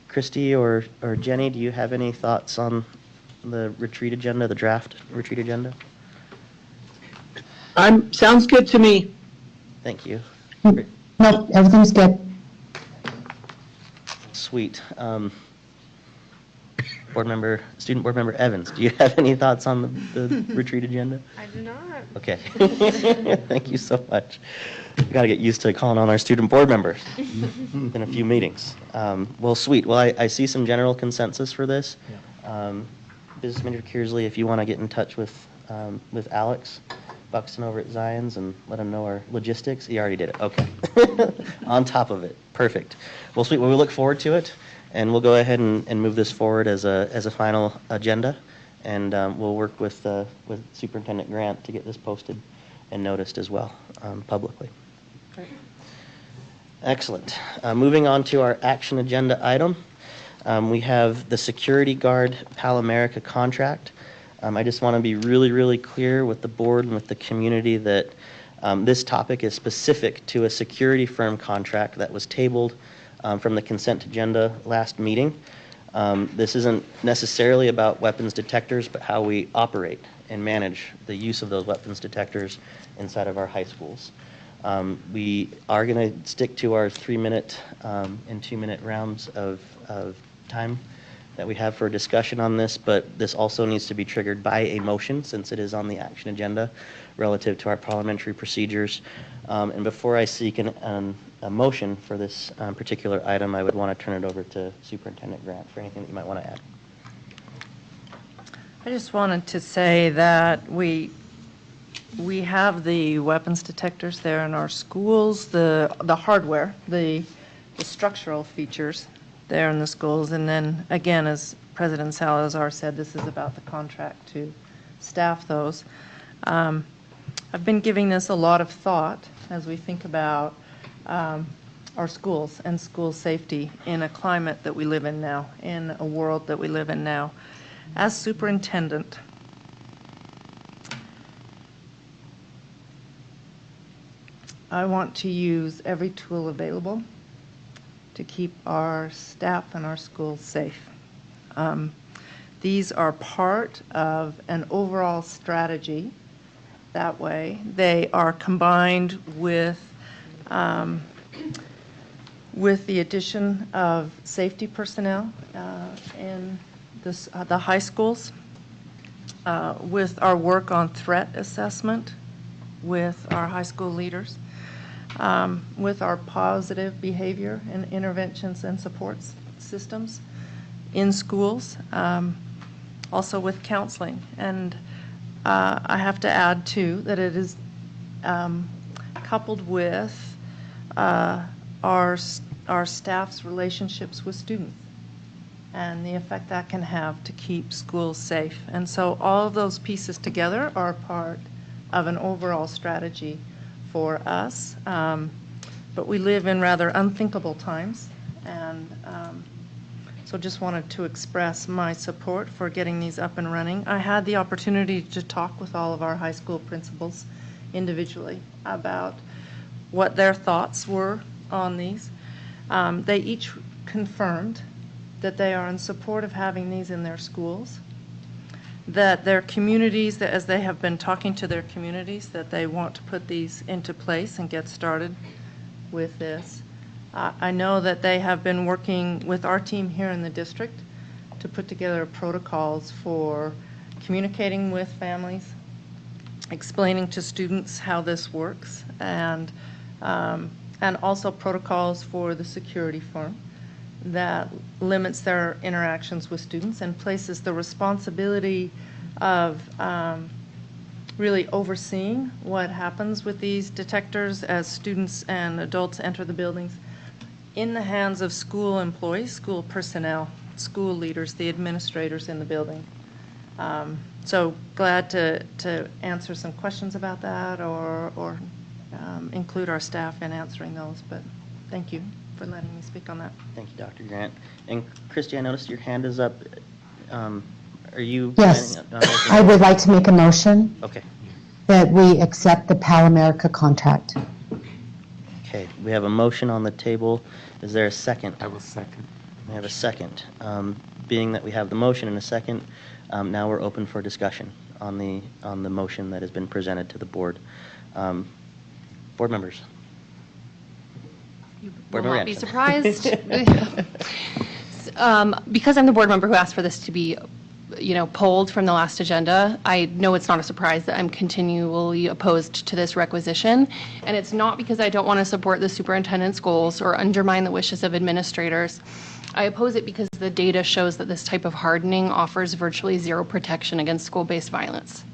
Christy or Jenny, do you have any thoughts on the retreat agenda, the draft retreat agenda? Sounds good to me. Thank you. Nope, everything's good. Sweet. Student board member Evans, do you have any thoughts on the retreat agenda? I do not. Okay. Thank you so much. We got to get used to calling on our student board members in a few meetings. Well, sweet. Well, I see some general consensus for this. Business Manager Kearsley, if you want to get in touch with Alex Buxton over at Zions and let him know our logistics. He already did it. Okay. On top of it. Perfect. Well, sweet. Well, we look forward to it, and we'll go ahead and move this forward as a final agenda, and we'll work with Superintendent Grant to get this posted and noticed as well publicly. Great. Excellent. Moving on to our action agenda item, we have the security guard Pal America contract. I just want to be really, really clear with the board and with the community that this topic is specific to a security firm contract that was tabled from the consent agenda last meeting. This isn't necessarily about weapons detectors, but how we operate and manage the use of those weapons detectors inside of our high schools. We are going to stick to our 3-minute and 2-minute rounds of time that we have for discussion on this, but this also needs to be triggered by a motion since it is on the action agenda relative to our parliamentary procedures. And before I seek a motion for this particular item, I would want to turn it over to Superintendent Grant for anything that you might want to add. I just wanted to say that we have the weapons detectors there in our schools, the hardware, the structural features there in the schools. And then, again, as President Salazar said, this is about the contract to staff those. I've been giving this a lot of thought as we think about our schools and school safety in a climate that we live in now, in a world that we live in now. As superintendent, I want to use every tool available to keep our staff and our schools safe. These are part of an overall strategy. That way, they are combined with the addition of safety personnel in the high schools, with our work on threat assessment with our high school leaders, with our positive behavior and interventions and supports systems in schools, also with counseling. And I have to add, too, that it is coupled with our staff's relationships with students and the effect that can have to keep schools safe. And so all of those pieces together are part of an overall strategy for us. But we live in rather unthinkable times, and so just wanted to express my support for getting these up and running. I had the opportunity to talk with all of our high school principals individually about what their thoughts were on these. They each confirmed that they are in support of having these in their schools, that their communities, that as they have been talking to their communities, that they want to put these into place and get started with this. I know that they have been working with our team here in the district to put together protocols for communicating with families, explaining to students how this works, and also protocols for the security firm that limits their interactions with students and places the responsibility of really overseeing what happens with these detectors as students and adults enter the buildings in the hands of school employees, school personnel, school leaders, the administrators in the building. So glad to answer some questions about that or include our staff in answering those, but thank you for letting me speak on that. Thank you, Dr. Grant. And Christy, I noticed your hand is up. Are you? Yes, planning on making- I would like to make a motion Okay. that we accept the Pal America contract. Okay, we have a motion on the table. Is there a second? I will second. We have a second. Being that we have the motion and a second, now we're open for discussion on the motion that has been presented to the board. Board members. You Board will member not be Anderson. surprised. Because I'm the board member who asked for this to be, pulled from the last agenda, I know it's not a surprise that I'm continually opposed to this requisition. And it's not because I don't want to support the superintendent's goals or undermine the wishes of administrators. I oppose it because the data shows that this type of hardening offers virtually zero protection against school-based violence.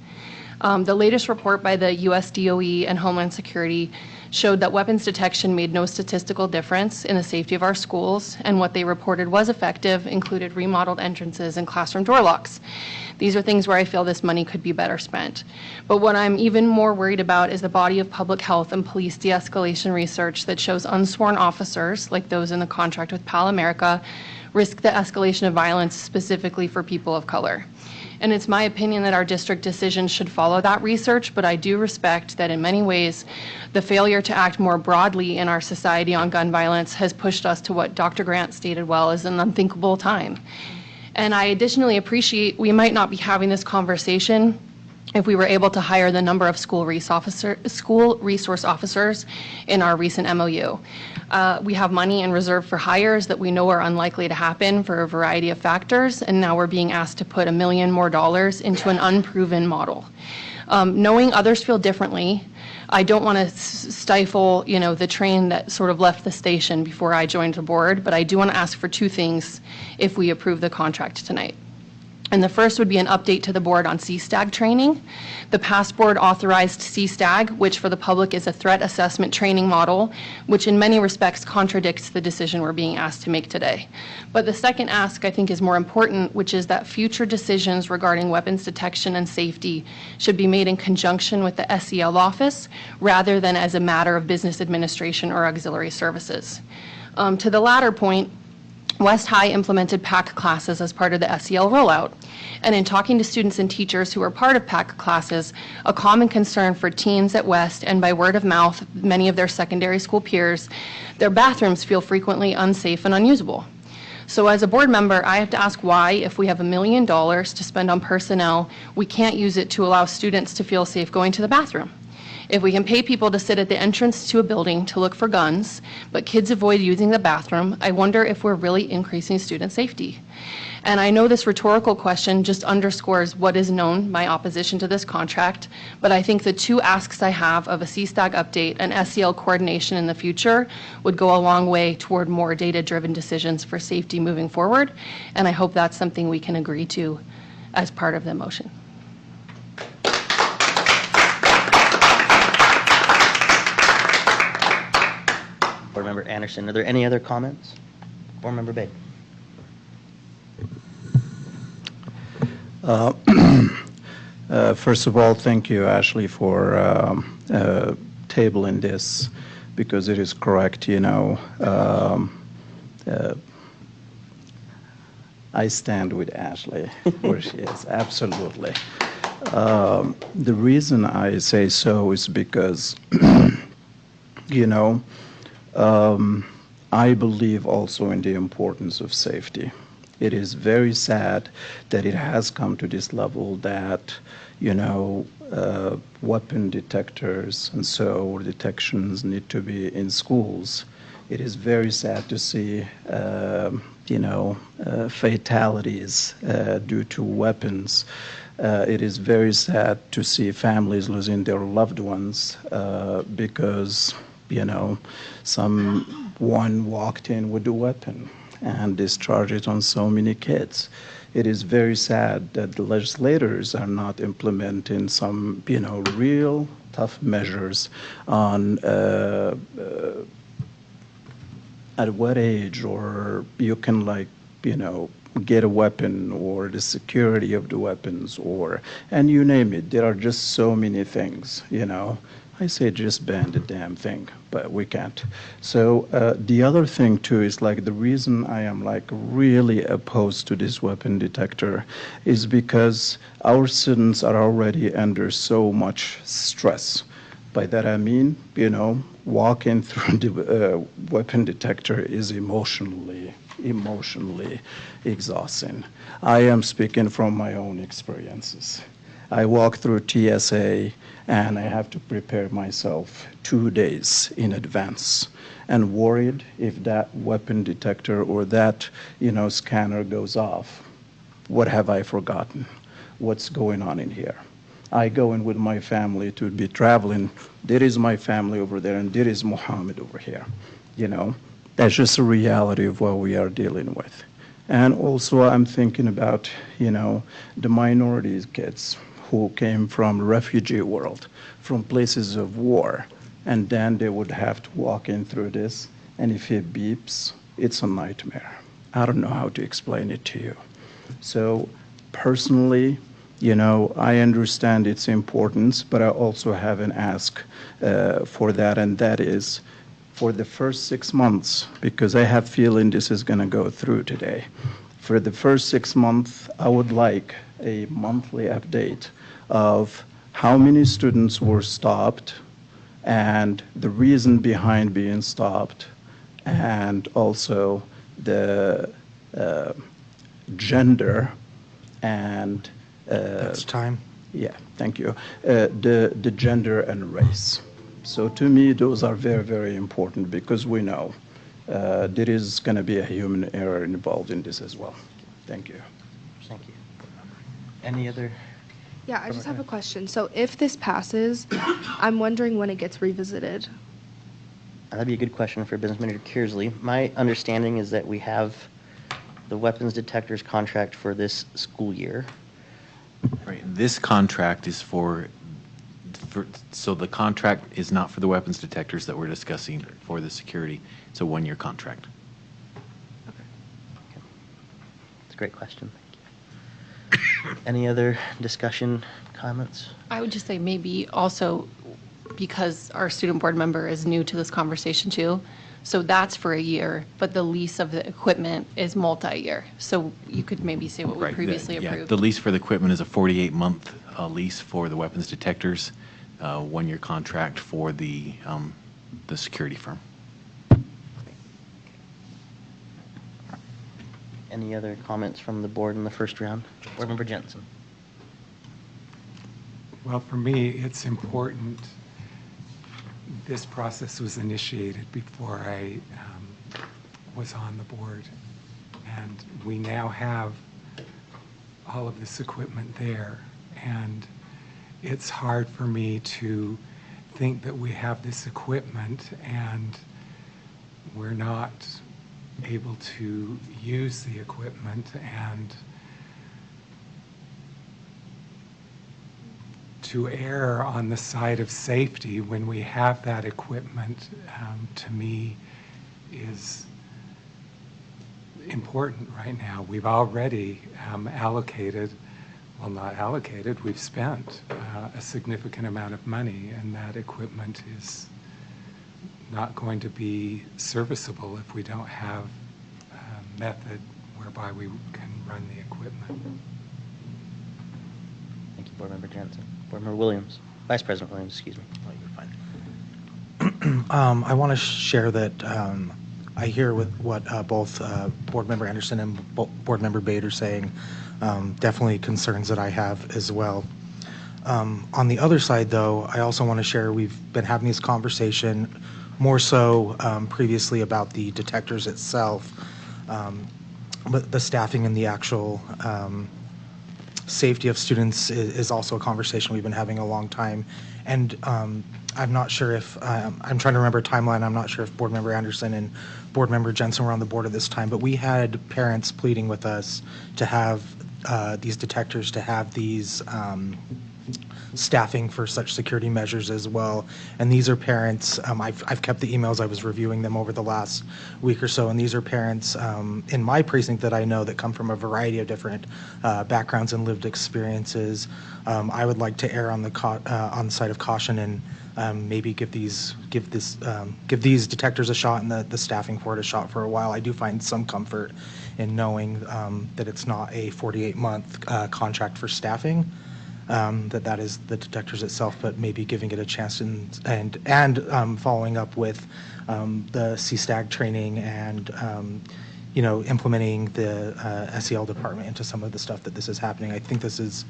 The latest report by the US DOE and Homeland Security showed that weapons detection made no statistical difference in the safety of our schools, and what they reported was effective included remodeled entrances and classroom door locks. These are things where I feel this money could be better spent. But what I'm even more worried about is the body of public health and police de-escalation research that shows unsworn officers, like those in the contract with Pal America, risk the escalation of violence specifically for people of color. And it's my opinion that our district decisions should follow that research, but I do respect that in many ways, the failure to act more broadly in our society on gun violence has pushed us to what Dr. Grant stated well is an unthinkable time. And I additionally appreciate we might not be having this conversation if we were able to hire the number of school resource officers in our recent MOU. We have money in reserve for hires that we know are unlikely to happen for a variety of factors, and now we're being asked to put $1 million more into an unproven model. Knowing others feel differently, I don't want to stifle, the train that sort of left the station before I joined the board, but I do want to ask for two things if we approve the contract tonight. And the first would be an update to the board on CSTAG training. The past board authorized CSTAG, which for the public is a threat assessment training model, which in many respects contradicts the decision we're being asked to make today. But the second ask I think is more important, which is that future decisions regarding weapons detection and safety should be made in conjunction with the SEL office rather than as a matter of business administration or auxiliary services. To the latter point, West High implemented PAC classes as part of the SEL rollout. And in talking to students and teachers who are part of PAC classes, a common concern for teens at West and by word of mouth, many of their secondary school peers, their bathrooms feel frequently unsafe and unusable. So as a board member, I have to ask why, if we have $1 million to spend on personnel, we can't use it to allow students to feel safe going to the bathroom. If we can pay people to sit at the entrance to a building to look for guns, but kids avoid using the bathroom, I wonder if we're really increasing student safety. And I know this rhetorical question just underscores what is known, my opposition to this contract, but I think the two asks I have of a CSTAG update and SEL coordination in the future would go a long way toward more data-driven decisions for safety moving forward, and I hope that's something we can agree to as part of the motion. Board Member Anderson, are there any other comments? Board Member Bay. First of all, thank you, Ashley, for tabling this, because it is correct, I stand with Ashley where she is, absolutely. The reason I say so is because, I believe also in the importance of safety. It is very sad that it has come to this level that, weapon detectors and so detections need to be in schools. It is very sad to see, fatalities due to weapons. It is very sad to see families losing their loved ones because, someone walked in with a weapon. and discharge it on so many kids. It is very sad that the legislators are not implementing some, real tough measures on at what age or you can get a weapon or the security of the weapons and you name it. There are just so many things, I say just ban the damn thing, but we can't. So the other thing too is the reason I am really opposed to this weapon detector is because our students are already under so much stress. By that I mean, walking through the weapon detector is emotionally exhausting. I am speaking from my own experiences. I walk through TSA and I have to prepare myself 2 days in advance and worried if that weapon detector or that, scanner goes off. What have I forgotten? What's going on in here? I go in with my family to be traveling. There is my family over there, and there is Muhammad over here. That's just a reality of what we are dealing with. And also, I'm thinking about, the minorities kids who came from refugee world, from places of war, and then they would have to walk in through this, and if it beeps, it's a nightmare. I don't know how to explain it to you. So, personally, I understand its importance, but I also have an ask for that, and that is for the first 6 months, because I have feeling this is going to go through today. For the first 6 months, I would like a monthly update of how many students were stopped and the reason behind being stopped, and also the gender and That's time. Yeah, thank you. The gender and race. So to me, those are very, very important because we know there is going to be a human error involved in this as well. Thank you. Thank you. Any other? Yeah, I just have a question. So if this passes, I'm wondering when it gets revisited. That'd be a good question for Business Manager Kearsley. My understanding is that we have the weapons detectors contract for this school year. Right. This contract is so the contract is not for the weapons detectors that we're discussing for the security. It's a one-year contract. Okay. It's a great question. Thank you. Any other discussion, comments? I would just say maybe also because our student board member is new to this conversation too, so that's for a year, but the lease of the equipment is multi-year. So you could maybe say what we previously approved. Yeah, the lease for the equipment is a 48-month lease for the weapons detectors, one-year contract for the security firm. Any other comments from the board in the first round? Board Member Jensen. Well, for me, it's important this process was initiated before I was on the board. And we now have all of this equipment there. And it's hard for me to think that we have this equipment and we're not able to use the equipment and to err on the side of safety when we have that equipment, to me, is important right now. We've already allocated, well, not allocated, we've spent a significant amount of money, and that equipment is not going to be serviceable if we don't have a method whereby we can run the equipment. Thank you, Board Member Jensen. Board Member Williams. Vice President Williams, excuse me. Oh, you're fine. I want to share that I hear with what both Board Member Anderson and Board Member Bader are saying. Definitely concerns that I have as well. On the other side, though, I also want to share we've been having this conversation more so previously about the detectors itself, but the staffing and the actual safety of students is also a conversation we've been having a long time. And I'm not sure if, I'm trying to remember a timeline, I'm not sure if Board Member Anderson and Board Member Jensen were on the board at this time, but we had parents pleading with us to have these detectors, to have these staffing for such security measures as well. And these are parents, I've kept the emails, I was reviewing them over the last week or so, and these are parents in my precinct that I know that come from a variety of different backgrounds and lived experiences. I would like to err on the side of caution and maybe give these detectors a shot and the staffing for it a shot for a while. I do find some comfort in knowing that it's not a 48-month contract for staffing. That is the detectors itself, but maybe giving it a chance and following up with the CSTAG training and implementing the SEL department into some of the stuff that this is happening. I think this is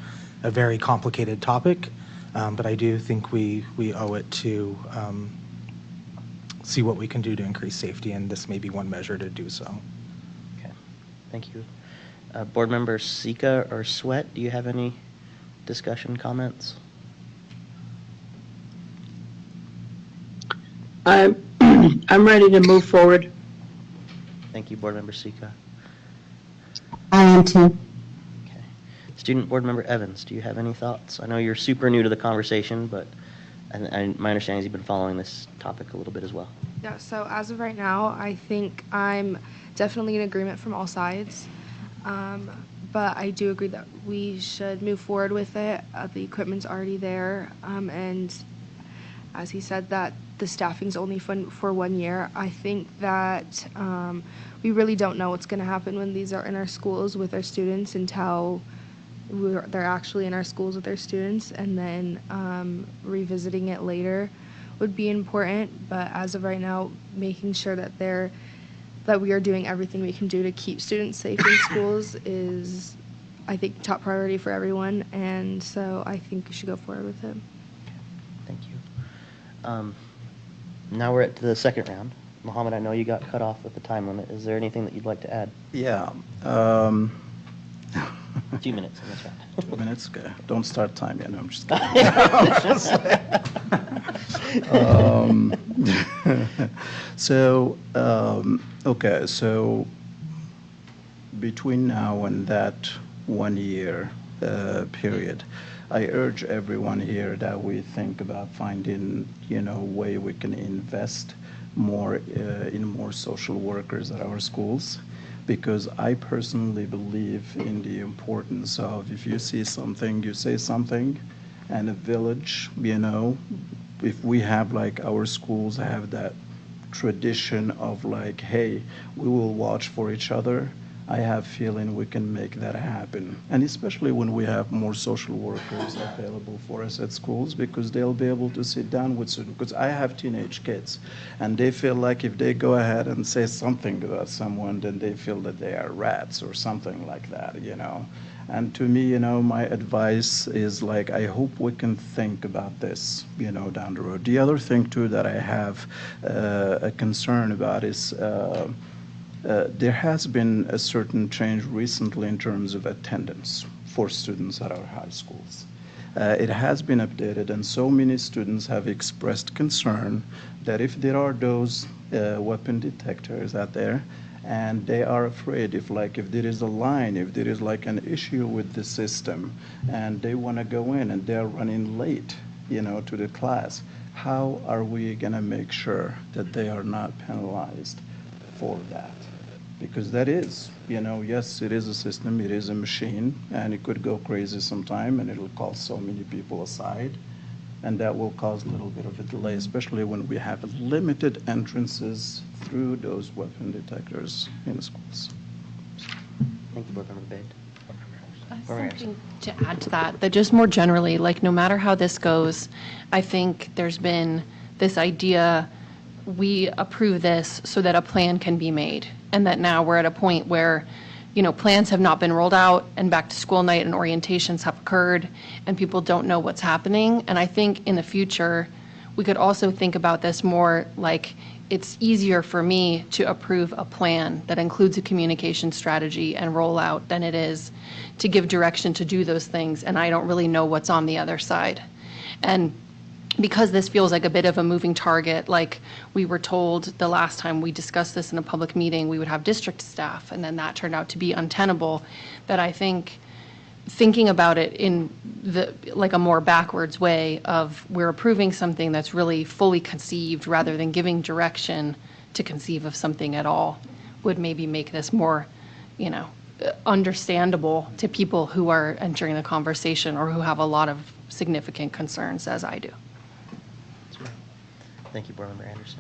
a very complicated topic, but I do think we owe it to see what we can do to increase safety, and this may be one measure to do so. Okay, thank you. Board Member Sika or Sweat, do you have any discussion, comments? I'm ready to move forward. Thank you, Board Member Sika. I am too. Okay. Student Board Member Evans, do you have any thoughts? I know you're super new to the conversation, but my understanding is you've been following this topic a little bit as well. Yeah, so as of right now, I think I'm definitely in agreement from all sides. But I do agree that we should move forward with it. The equipment's already there. And as he said, that the staffing's only for 1 year. I think that we really don't know what's going to happen when these are in our schools with our students until they're actually in our schools with their students. And then revisiting it later would be important. But as of right now, making sure that we are doing everything we can do to keep students safe in schools is, I think, top priority for everyone, and so I think we should go forward with it. Thank you. Now we're at the second round. Mohammed, I know you got cut off with the time limit. Is there anything that you'd like to add? Yeah. 2 minutes in this round. 2 minutes? Okay. Don't start time yet. No, I'm just kidding. Okay, so between now and that 1 year period, I urge everyone here that we think about finding, a way we can invest more in more social workers at our schools, because I personally believe in the importance of, if you see something, you say something, and a village, if we have our schools have that tradition of hey, we will watch for each other, I have feeling we can make that happen. And especially when we have more social workers available for us at schools, because they'll be able to sit down with students. Because I have teenage kids, and they feel like if they go ahead and say something about someone, then they feel that they are rats or something like that, And to me, my advice is I hope we can think about this, down the road. The other thing too that I have a concern about is there has been a certain change recently in terms of attendance for students at our high schools. It has been updated, and so many students have expressed concern that if there are those weapon detectors out there, and they are afraid if there is a line, if there is an issue with the system, and they want to go in and they're running late, to the class, how are we going to make sure that they are not penalized for that? Because that is, yes, it is a system, it is a machine, and it could go crazy sometime, and it'll call so many people aside, and that will cause a little bit of a delay, especially when we have limited entrances through those weapon detectors in the schools. Thank you, Board Member Bade. Something to add to that just more generally, no matter how this goes, I think there's been this idea, we approve this so that a plan can be made, and that now we're at a point where, plans have not been rolled out, and back to school night and orientations have occurred, and people don't know what's happening. And I think in the future, we could also think about this more it's easier for me to approve a plan that includes a communication strategy and rollout than it is to give direction to do those things, and I don't really know what's on the other side. And because this feels like a bit of a moving target, like we were told the last time we discussed this in a public meeting, we would have district staff, and then that turned out to be untenable, that I think thinking about it in like a more backwards way of we're approving something that's really fully conceived rather than giving direction to conceive of something at all would maybe make this more, understandable to people who are entering the conversation or who have a lot of significant concerns, as I do. Thank you, Board Member Anderson.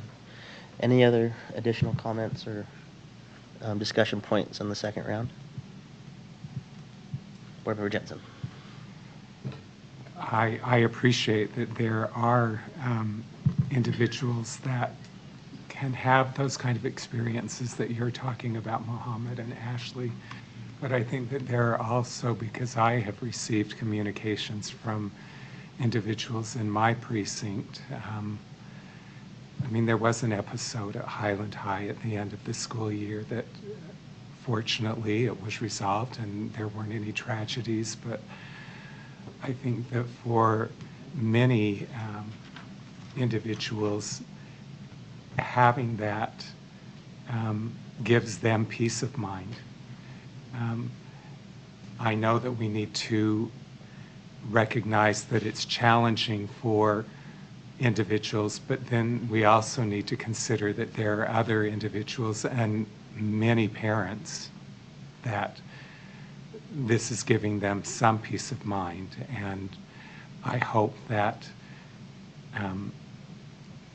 Any other additional comments or discussion points in the second round? Board Member Jensen. I appreciate that there are individuals that can have those kind of experiences that you're talking about, Mohammed and Ashley. But I think that there are also, because I have received communications from individuals in my precinct. There was an episode at Highland High at the end of the school year that fortunately it was resolved and there weren't any tragedies, but I think that for many individuals, having that gives them peace of mind. I know that we need to recognize that it's challenging for individuals, but then we also need to consider that there are other individuals and many parents that this is giving them some peace of mind. And I hope that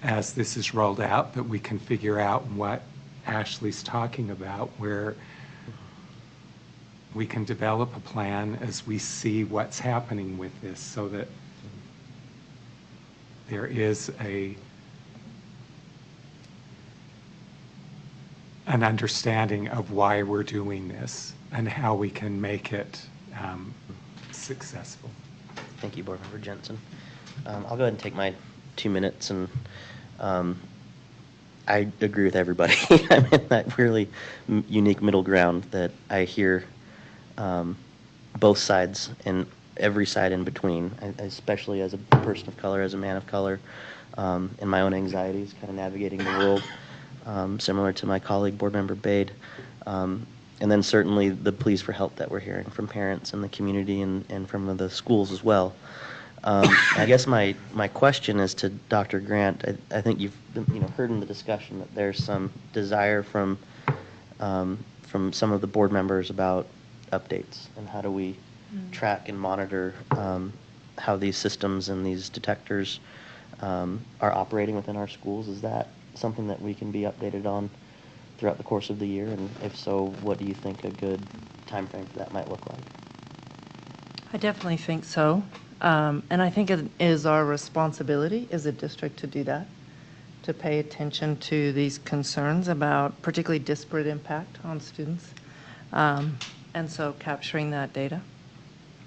as this is rolled out, that we can figure out what Ashley's talking about, where we can develop a plan as we see what's happening with this, so that there is an understanding of why we're doing this and how we can make it successful. Thank you, Board Member Jensen. I'll go ahead and take my 2 minutes, and I agree with everybody. I'm in that really unique middle ground that I hear both sides and every side in between, especially as a person of color, as a man of color, and my own anxieties kind of navigating the world, similar to my colleague, Board Member Bade. And then certainly the pleas for help that we're hearing from parents and the community and from the schools as well. I guess my question is to Dr. Grant. I think you've heard in the discussion that there's some desire from some of the board members about updates and how do we track and monitor how these systems and these detectors are operating within our schools. Is that something that we can be updated on throughout the course of the year? And if so, what do you think a good time frame for that might look like? I definitely think so. And I think it is our responsibility as a district to do that, to pay attention to these concerns about particularly disparate impact on students. And so capturing that data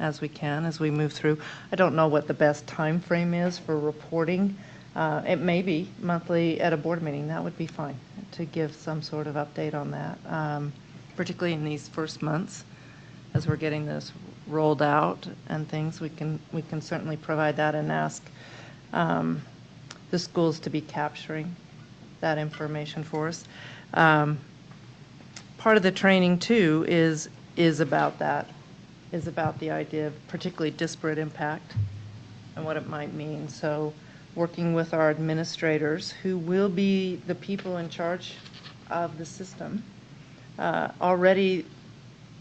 as we can, as we move through. I don't know what the best time frame is for reporting. It may be monthly at a board meeting. That would be fine to give some sort of update on that, particularly in these first months as we're getting this rolled out and things. We can certainly provide that and ask the schools to be capturing that information for us. Part of the training too is about that, is about the idea of particularly disparate impact and what it might mean. So working with our administrators, who will be the people in charge of the system, already,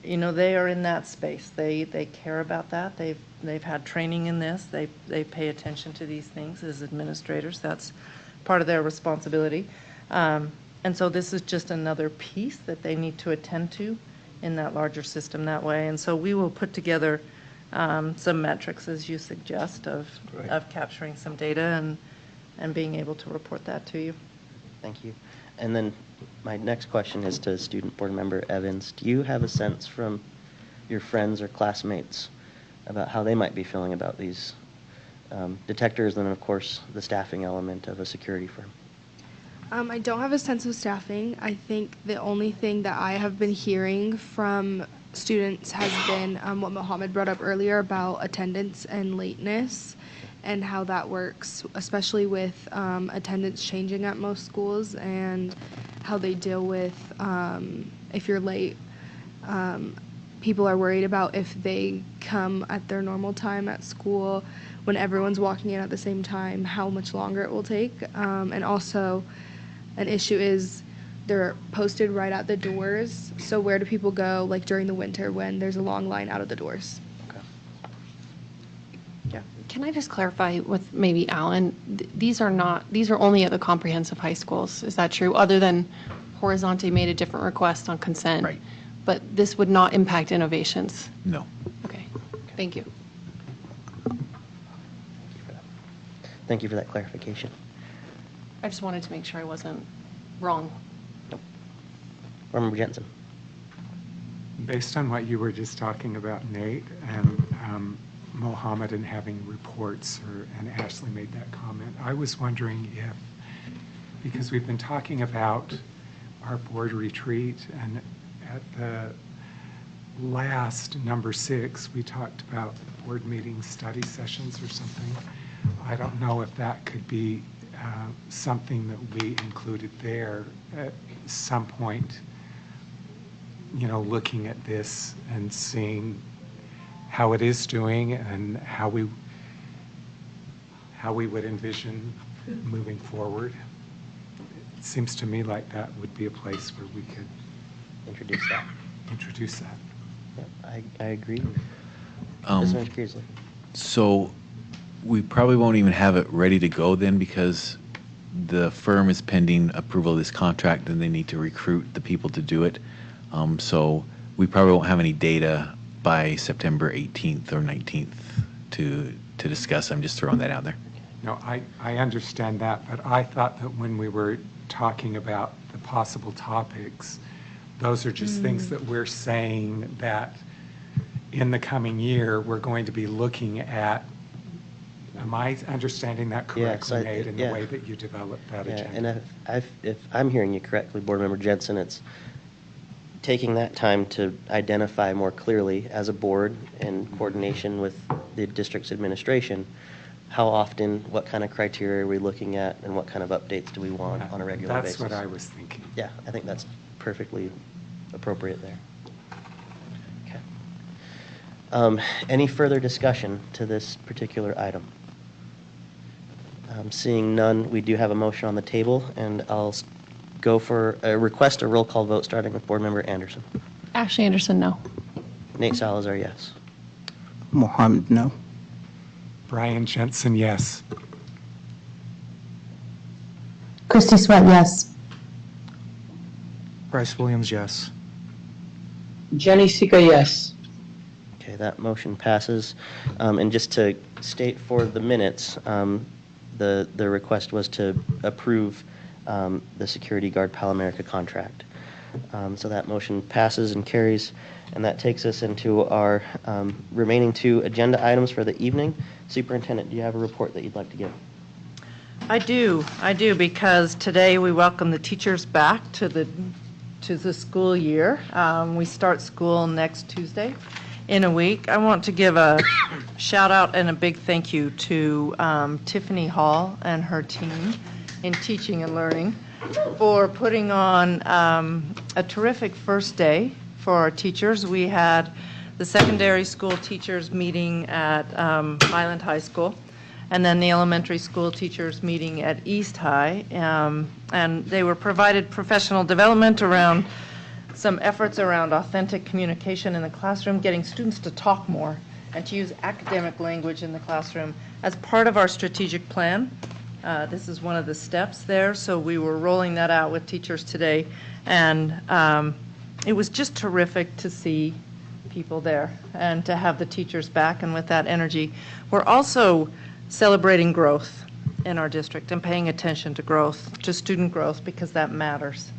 they are in that space. They care about that. They've had training in this. They pay attention to these things as administrators. That's part of their responsibility. And so this is just another piece that they need to attend to in that larger system that way. And so we will put together some metrics, as you suggest, of capturing some data and being able to report that to you. Thank you. And then my next question is to Student Board Member Evans. Do you have a sense from your friends or classmates about how they might be feeling about these detectors and, of course, the staffing element of a security firm? I don't have a sense of staffing. I think the only thing that I have been hearing from students has been what Mohammed brought up earlier about attendance and lateness and how that works, especially with attendance changing at most schools and how they deal with if you're late. People are worried about if they come at their normal time at school when everyone's walking in at the same time, how much longer it will take. And also, an issue is they're posted right at the doors. So where do people go, like during the winter when there's a long line out of the doors? Can I just clarify with maybe Alan? These are only at the comprehensive high schools. Is that true? Other than Horizonte made a different request on consent. Right. But this would not impact innovations. No. Okay. Thank you. Thank you for that clarification. I just wanted to make sure I wasn't wrong. Board Member Jensen. Based on what you were just talking about, Nate, and Mohammed and having reports, and Ashley made that comment, I was wondering if, because we've been talking about our board retreat, and at the last, number 6, we talked about board meeting study sessions or something. I don't know if that could be something that we included there at some point, looking at this and seeing how it is doing and how we would envision moving forward. It seems to me like that would be a place where we could introduce that. Yep, I agree. Mr. Beardsley. So we probably won't even have it ready to go then, because the firm is pending approval of this contract and they need to recruit the people to do it. So we probably won't have any data by September 18th or 19th to discuss. I'm just throwing that out there. No, I understand that, but I thought that when we were talking about the possible topics, those are just things that we're saying that in the coming year, we're going to be looking at. Am I understanding that correctly, Nate, in the way that you developed that agenda? And if I'm hearing you correctly, Board Member Jensen, it's taking that time to identify more clearly as a board in coordination with the district's administration, how often, what kind of criteria are we looking at, and what kind of updates do we want on a regular basis. That's what I was thinking. Yeah, I think that's perfectly appropriate there. Okay. Any further discussion to this particular item? Seeing none, we do have a motion on the table, and I'll go for a request a roll call vote, starting with Board Member Anderson. Ashley Anderson, no. Nate Salazar, yes. Mohammed, no. Brian Jensen, yes. Christy Sweat, yes. Bryce Williams, yes. Jenny Sika, yes. Okay, that motion passes. And just to state for the minutes, the request was to approve the security guard Pal America contract. So that motion passes and carries, and that takes us into our remaining 2 agenda items for the evening. Superintendent, do you have a report that you'd like to give? I do, because today we welcome the teachers back to the school year. We start school next Tuesday in a week. I want to give a shout out and a big thank you to Tiffany Hall and her team in teaching and learning for putting on a terrific first day for our teachers. We had the secondary school teachers meeting at Highland High School, and then the elementary school teachers meeting at East High. And they were provided professional development around some efforts around authentic communication in the classroom, getting students to talk more and to use academic language in the classroom as part of our strategic plan. This is one of the steps there, so we were rolling that out with teachers today, and it was just terrific to see people there and to have the teachers back and with that energy. We're also celebrating growth in our district and paying attention to growth, to student growth, because that matters.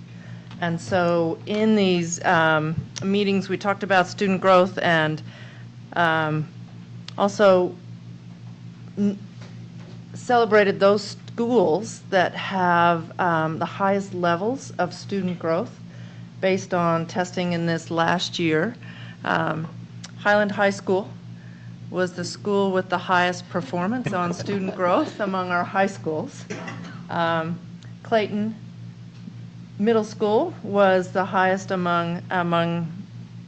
And so in these meetings, we talked about student growth and also celebrated those schools that have the highest levels of student growth based on testing in this last year. Highland High School was the school with the highest performance on student growth among our high schools. Clayton Middle School was the highest among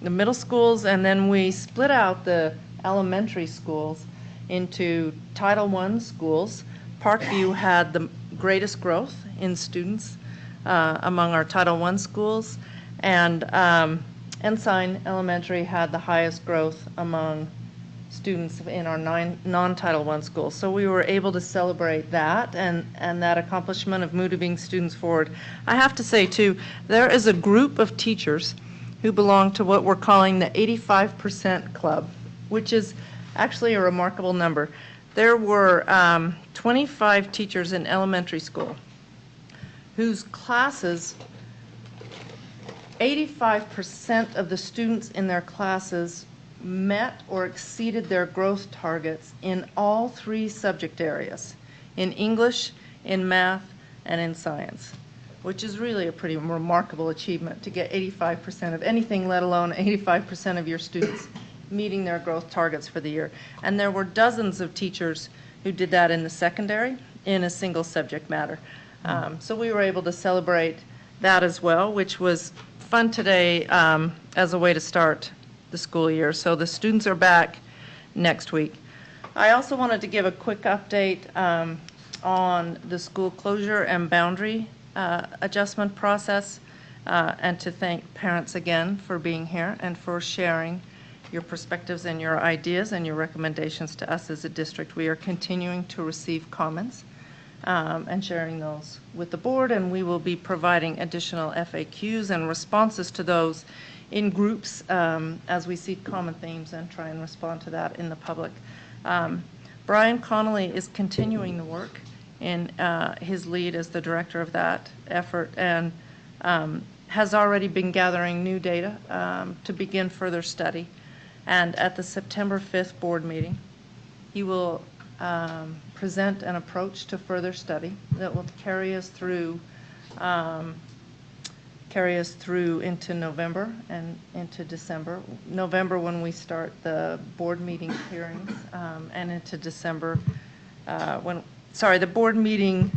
the middle schools, and then we split out the elementary schools into Title I schools. Parkview had the greatest growth in students among our Title I schools, and Ensign Elementary had the highest growth among students in our non-Title I schools. So we were able to celebrate that and that accomplishment of moving students forward. I have to say, too, there is a group of teachers who belong to what we're calling the 85% club, which is actually a remarkable number. There were 25 teachers in elementary school whose classes, 85% of the students in their classes met or exceeded their growth targets in all 3 subject areas, in English, in math, and in science, which is really a pretty remarkable achievement to get 85% of anything, let alone 85% of your students meeting their growth targets for the year. And there were dozens of teachers who did that in the secondary in a single subject matter. So we were able to celebrate that as well, which was fun today as a way to start the school year. So the students are back next week. I also wanted to give a quick update on the school closure and boundary adjustment process, and to thank parents again for being here and for sharing your perspectives and your ideas and your recommendations to us as a district. We are continuing to receive comments and sharing those with the board, and we will be providing additional FAQs and responses to those in groups as we see common themes and try and respond to that in the public. Brian Connolly is continuing the work in his lead as the director of that effort, and has already been gathering new data to begin further study. And at the September 5th board meeting, he will present an approach to further study that will carry us through into November and into December. November when we start the board meeting hearings, and into December the board meeting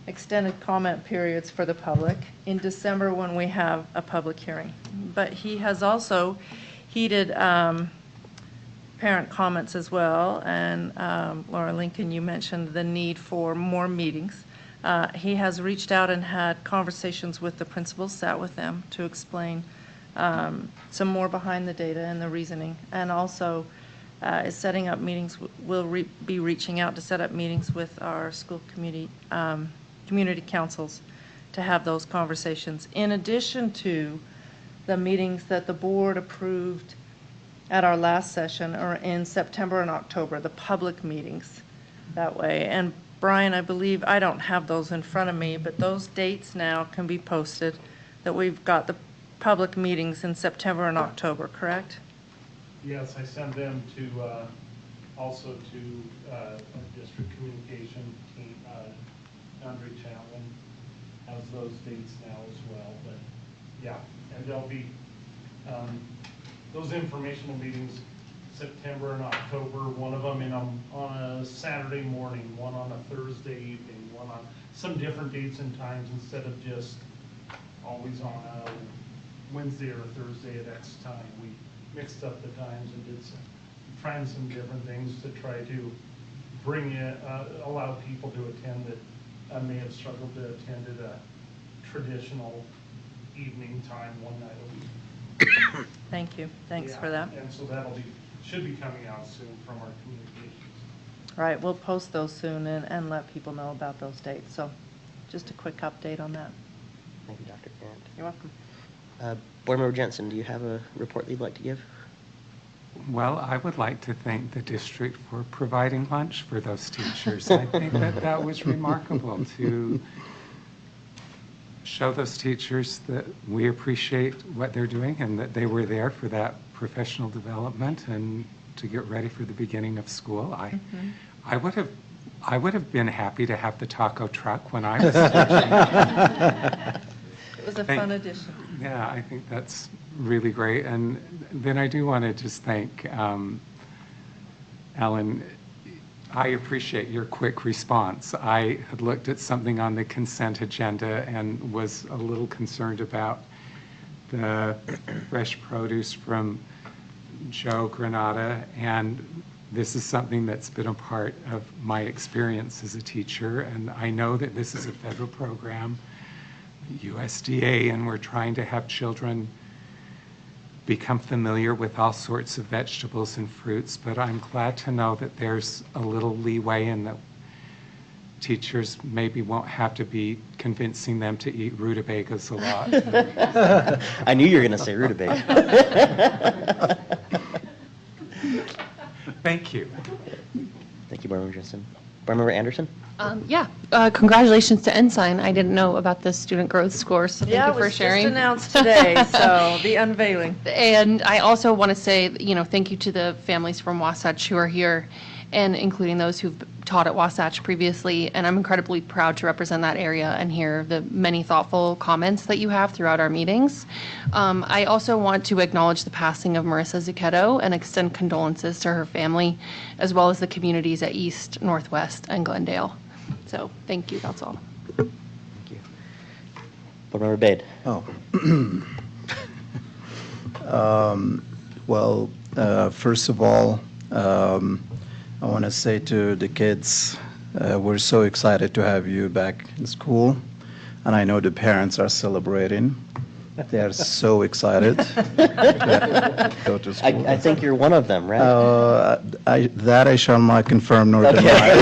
extended comment periods for the public. In December when we have a public hearing. But he has also heeded parent comments as well, and Laura Lincoln, you mentioned the need for more meetings. He has reached out and had conversations with the principals, sat with them to explain some more behind the data and the reasoning, and also is setting up meetings, be reaching out to set up meetings with our school community councils to have those conversations, in addition to the meetings that the board approved at our last session, or in September and October, the public meetings that way. And Brian, I believe, I don't have those in front of me, but those dates now can be posted, that we've got the public meetings in September and October, correct? Yes, I sent them to, also to district communication team, Andre Chapman has those dates now as well, but yeah, and there'll be those informational meetings September and October, one of them on a Saturday morning, one on a Thursday evening, one on some different dates and times instead of just always on a Wednesday or a Thursday at X time. We mixed up the times and did trying some different things to try to bring it, allow people to attend that may have struggled to attend at a traditional evening time one night a week. Thank you. Thanks for that. And so should be coming out soon from our communications. Right, we'll post those soon and let people know about those dates. So just a quick update on that. Thank you, Dr. Grant. You're welcome. Board Member Jensen, do you have a report that you'd like to give? Well, I would like to thank the district for providing lunch for those teachers. I think that was remarkable to show those teachers that we appreciate what they're doing and that they were there for that professional development and to get ready for the beginning of school. I would have I would have been happy to have the taco truck when I was teaching. It was a Thank- fun addition. Yeah, I think that's really great. And then I do want to just thank Alan. I appreciate your quick response. I had looked at something on the consent agenda and was a little concerned about the fresh produce from Joe Granada, and this is something that's been a part of my experience as a teacher, and I know that this is a federal program, USDA, and we're trying to have children become familiar with all sorts of vegetables and fruits, but I'm glad to know that there's a little leeway and that teachers maybe won't have to be convincing them to eat rutabagas a lot. I knew you were going to say rutabaga. Thank you. Thank you, Board Member Jensen. Board Member Anderson? Congratulations to Ensign. I didn't know about the student growth score, so thank you for sharing. Yeah, it was just announced today, so the unveiling. And I also want to say, thank you to the families from Wasatch who are here, and including those who've taught at Wasatch previously. And I'm incredibly proud to represent that area and hear the many thoughtful comments that you have throughout our meetings. I also want to acknowledge the passing of Marissa Zucchetto and extend condolences to her family, as well as the communities at East, Northwest, and Glendale. So thank you, that's all. Thank you. Board Member Bade? Well, first of all, I want to say to the kids, we're so excited to have you back in school, and I know the parents are celebrating. They are so excited to go to school. I think you're one of them, right? I shall not confirm nor deny.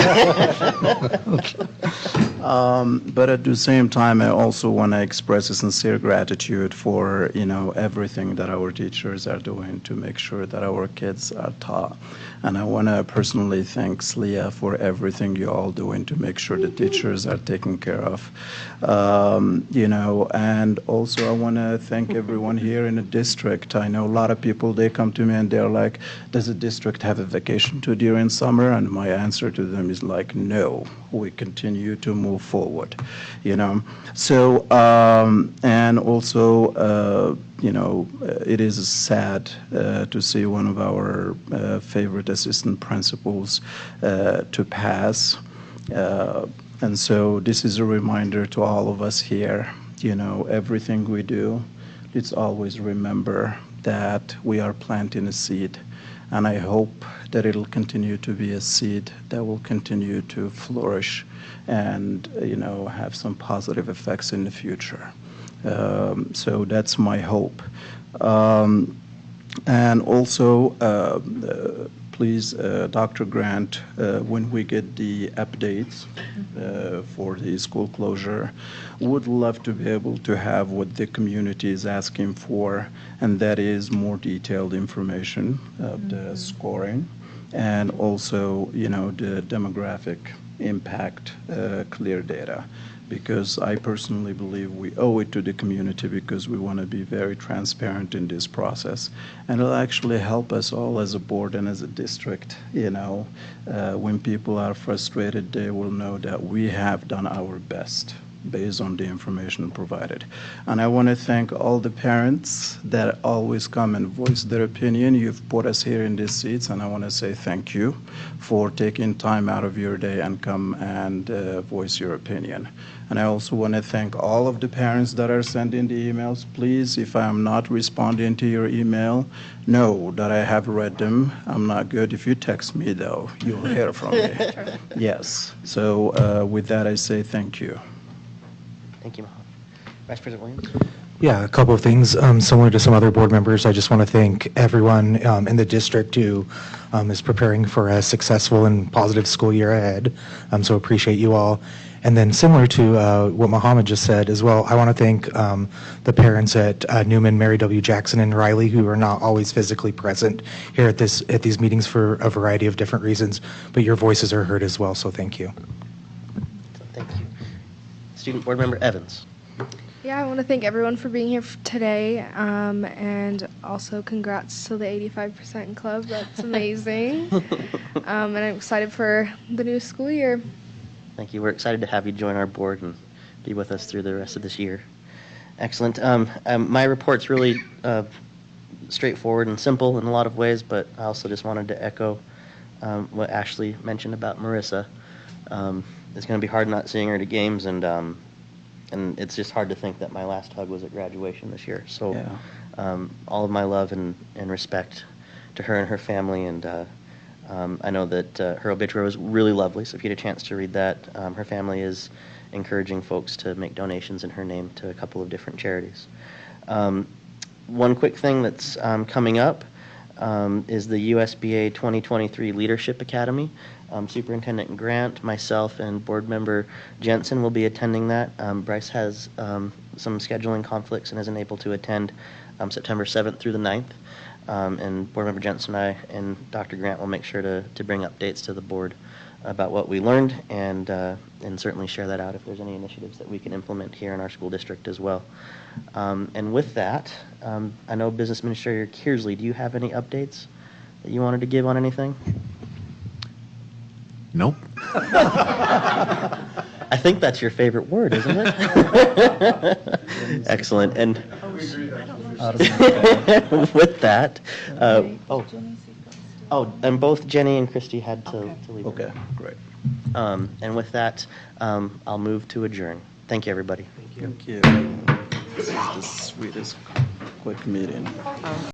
But at the same time, I also want to express a sincere gratitude for everything that our teachers are doing to make sure that our kids are taught. And I want to personally thank SLEA for everything you all doing to make sure the teachers are taken care of. And also I want to thank everyone here in the district. I know a lot of people, they come to me and they're like, does the district have a vacation too during summer? And my answer to them is like, no, we continue to move forward, So, and also, it is sad to see one of our favorite assistant principals to pass. And so this is a reminder to all of us here, everything we do, let's always remember that we are planting a seed. And I hope that it'll continue to be a seed that will continue to flourish and, have some positive effects in the future. So that's my hope. And also, please, Dr. Grant, when we get the updates for the school closure, would love to be able to have what the community is asking for, and that is more detailed information of the scoring, and also, the demographic impact, clear data. Because I personally believe we owe it to the community because we want to be very transparent in this process. And it'll actually help us all as a board and as a district, when people are frustrated, they will know that we have done our best based on the information provided. And I want to thank all the parents that always come and voice their opinion. You've put us here in these seats, and I want to say thank you for taking time out of your day and come and voice your opinion. And I also want to thank all of the parents that are sending the emails. Please, if I am not responding to your email, know that I have read them. I'm not good. If you text me, though, you'll hear from me. Yes. So with that, I say thank you. Thank you, Mohammed. Vice President Williams? Yeah, a couple of things. Similar to some other board members, I just want to thank everyone in the district who is preparing for a successful and positive school year ahead. So appreciate you all. And then similar to what Mohammed just said as well, I want to thank the parents at Newman, Mary W. Jackson, and Riley, who are not always physically present here at these meetings for a variety of different reasons, but your voices are heard as well, so thank you. Thank you. Student Board Member Evans. Yeah, I want to thank everyone for being here today, and also congrats to the 85% club. That's amazing. And I'm excited for the new school year. Thank you. We're excited to have you join our board and be with us through the rest of this year. Excellent. My report's really straightforward and simple in a lot of ways, but I also just wanted to echo what Ashley mentioned about Marissa. It's going to be hard not seeing her at games, and it's just hard to think that my last hug was at graduation this year. So all of my love and respect to her and her family, and I know that her obituary was really lovely, so if you had a chance to read that, her family is encouraging folks to make donations in her name to a couple of different charities. One quick thing that's coming up is the USBA 2023 Leadership Academy. Superintendent Grant, myself, and board member Jensen will be attending that. Bryce has some scheduling conflicts and isn't able to attend September 7th through the 9th. And board member Jensen and I and Dr. Grant will make sure to bring updates to the board about what we learned, and certainly share that out if there's any initiatives that we can implement here in our school district as well. And with that, I know Business Administrator Kearsley, do you have any updates that you wanted to give on anything? Nope. I think that's your favorite word, isn't it? Excellent. And with that, and both Jenny and Christy had to leave. Okay, great. And with that, I'll move to adjourn. Thank you, everybody. Thank you. This is the sweetest quick meeting.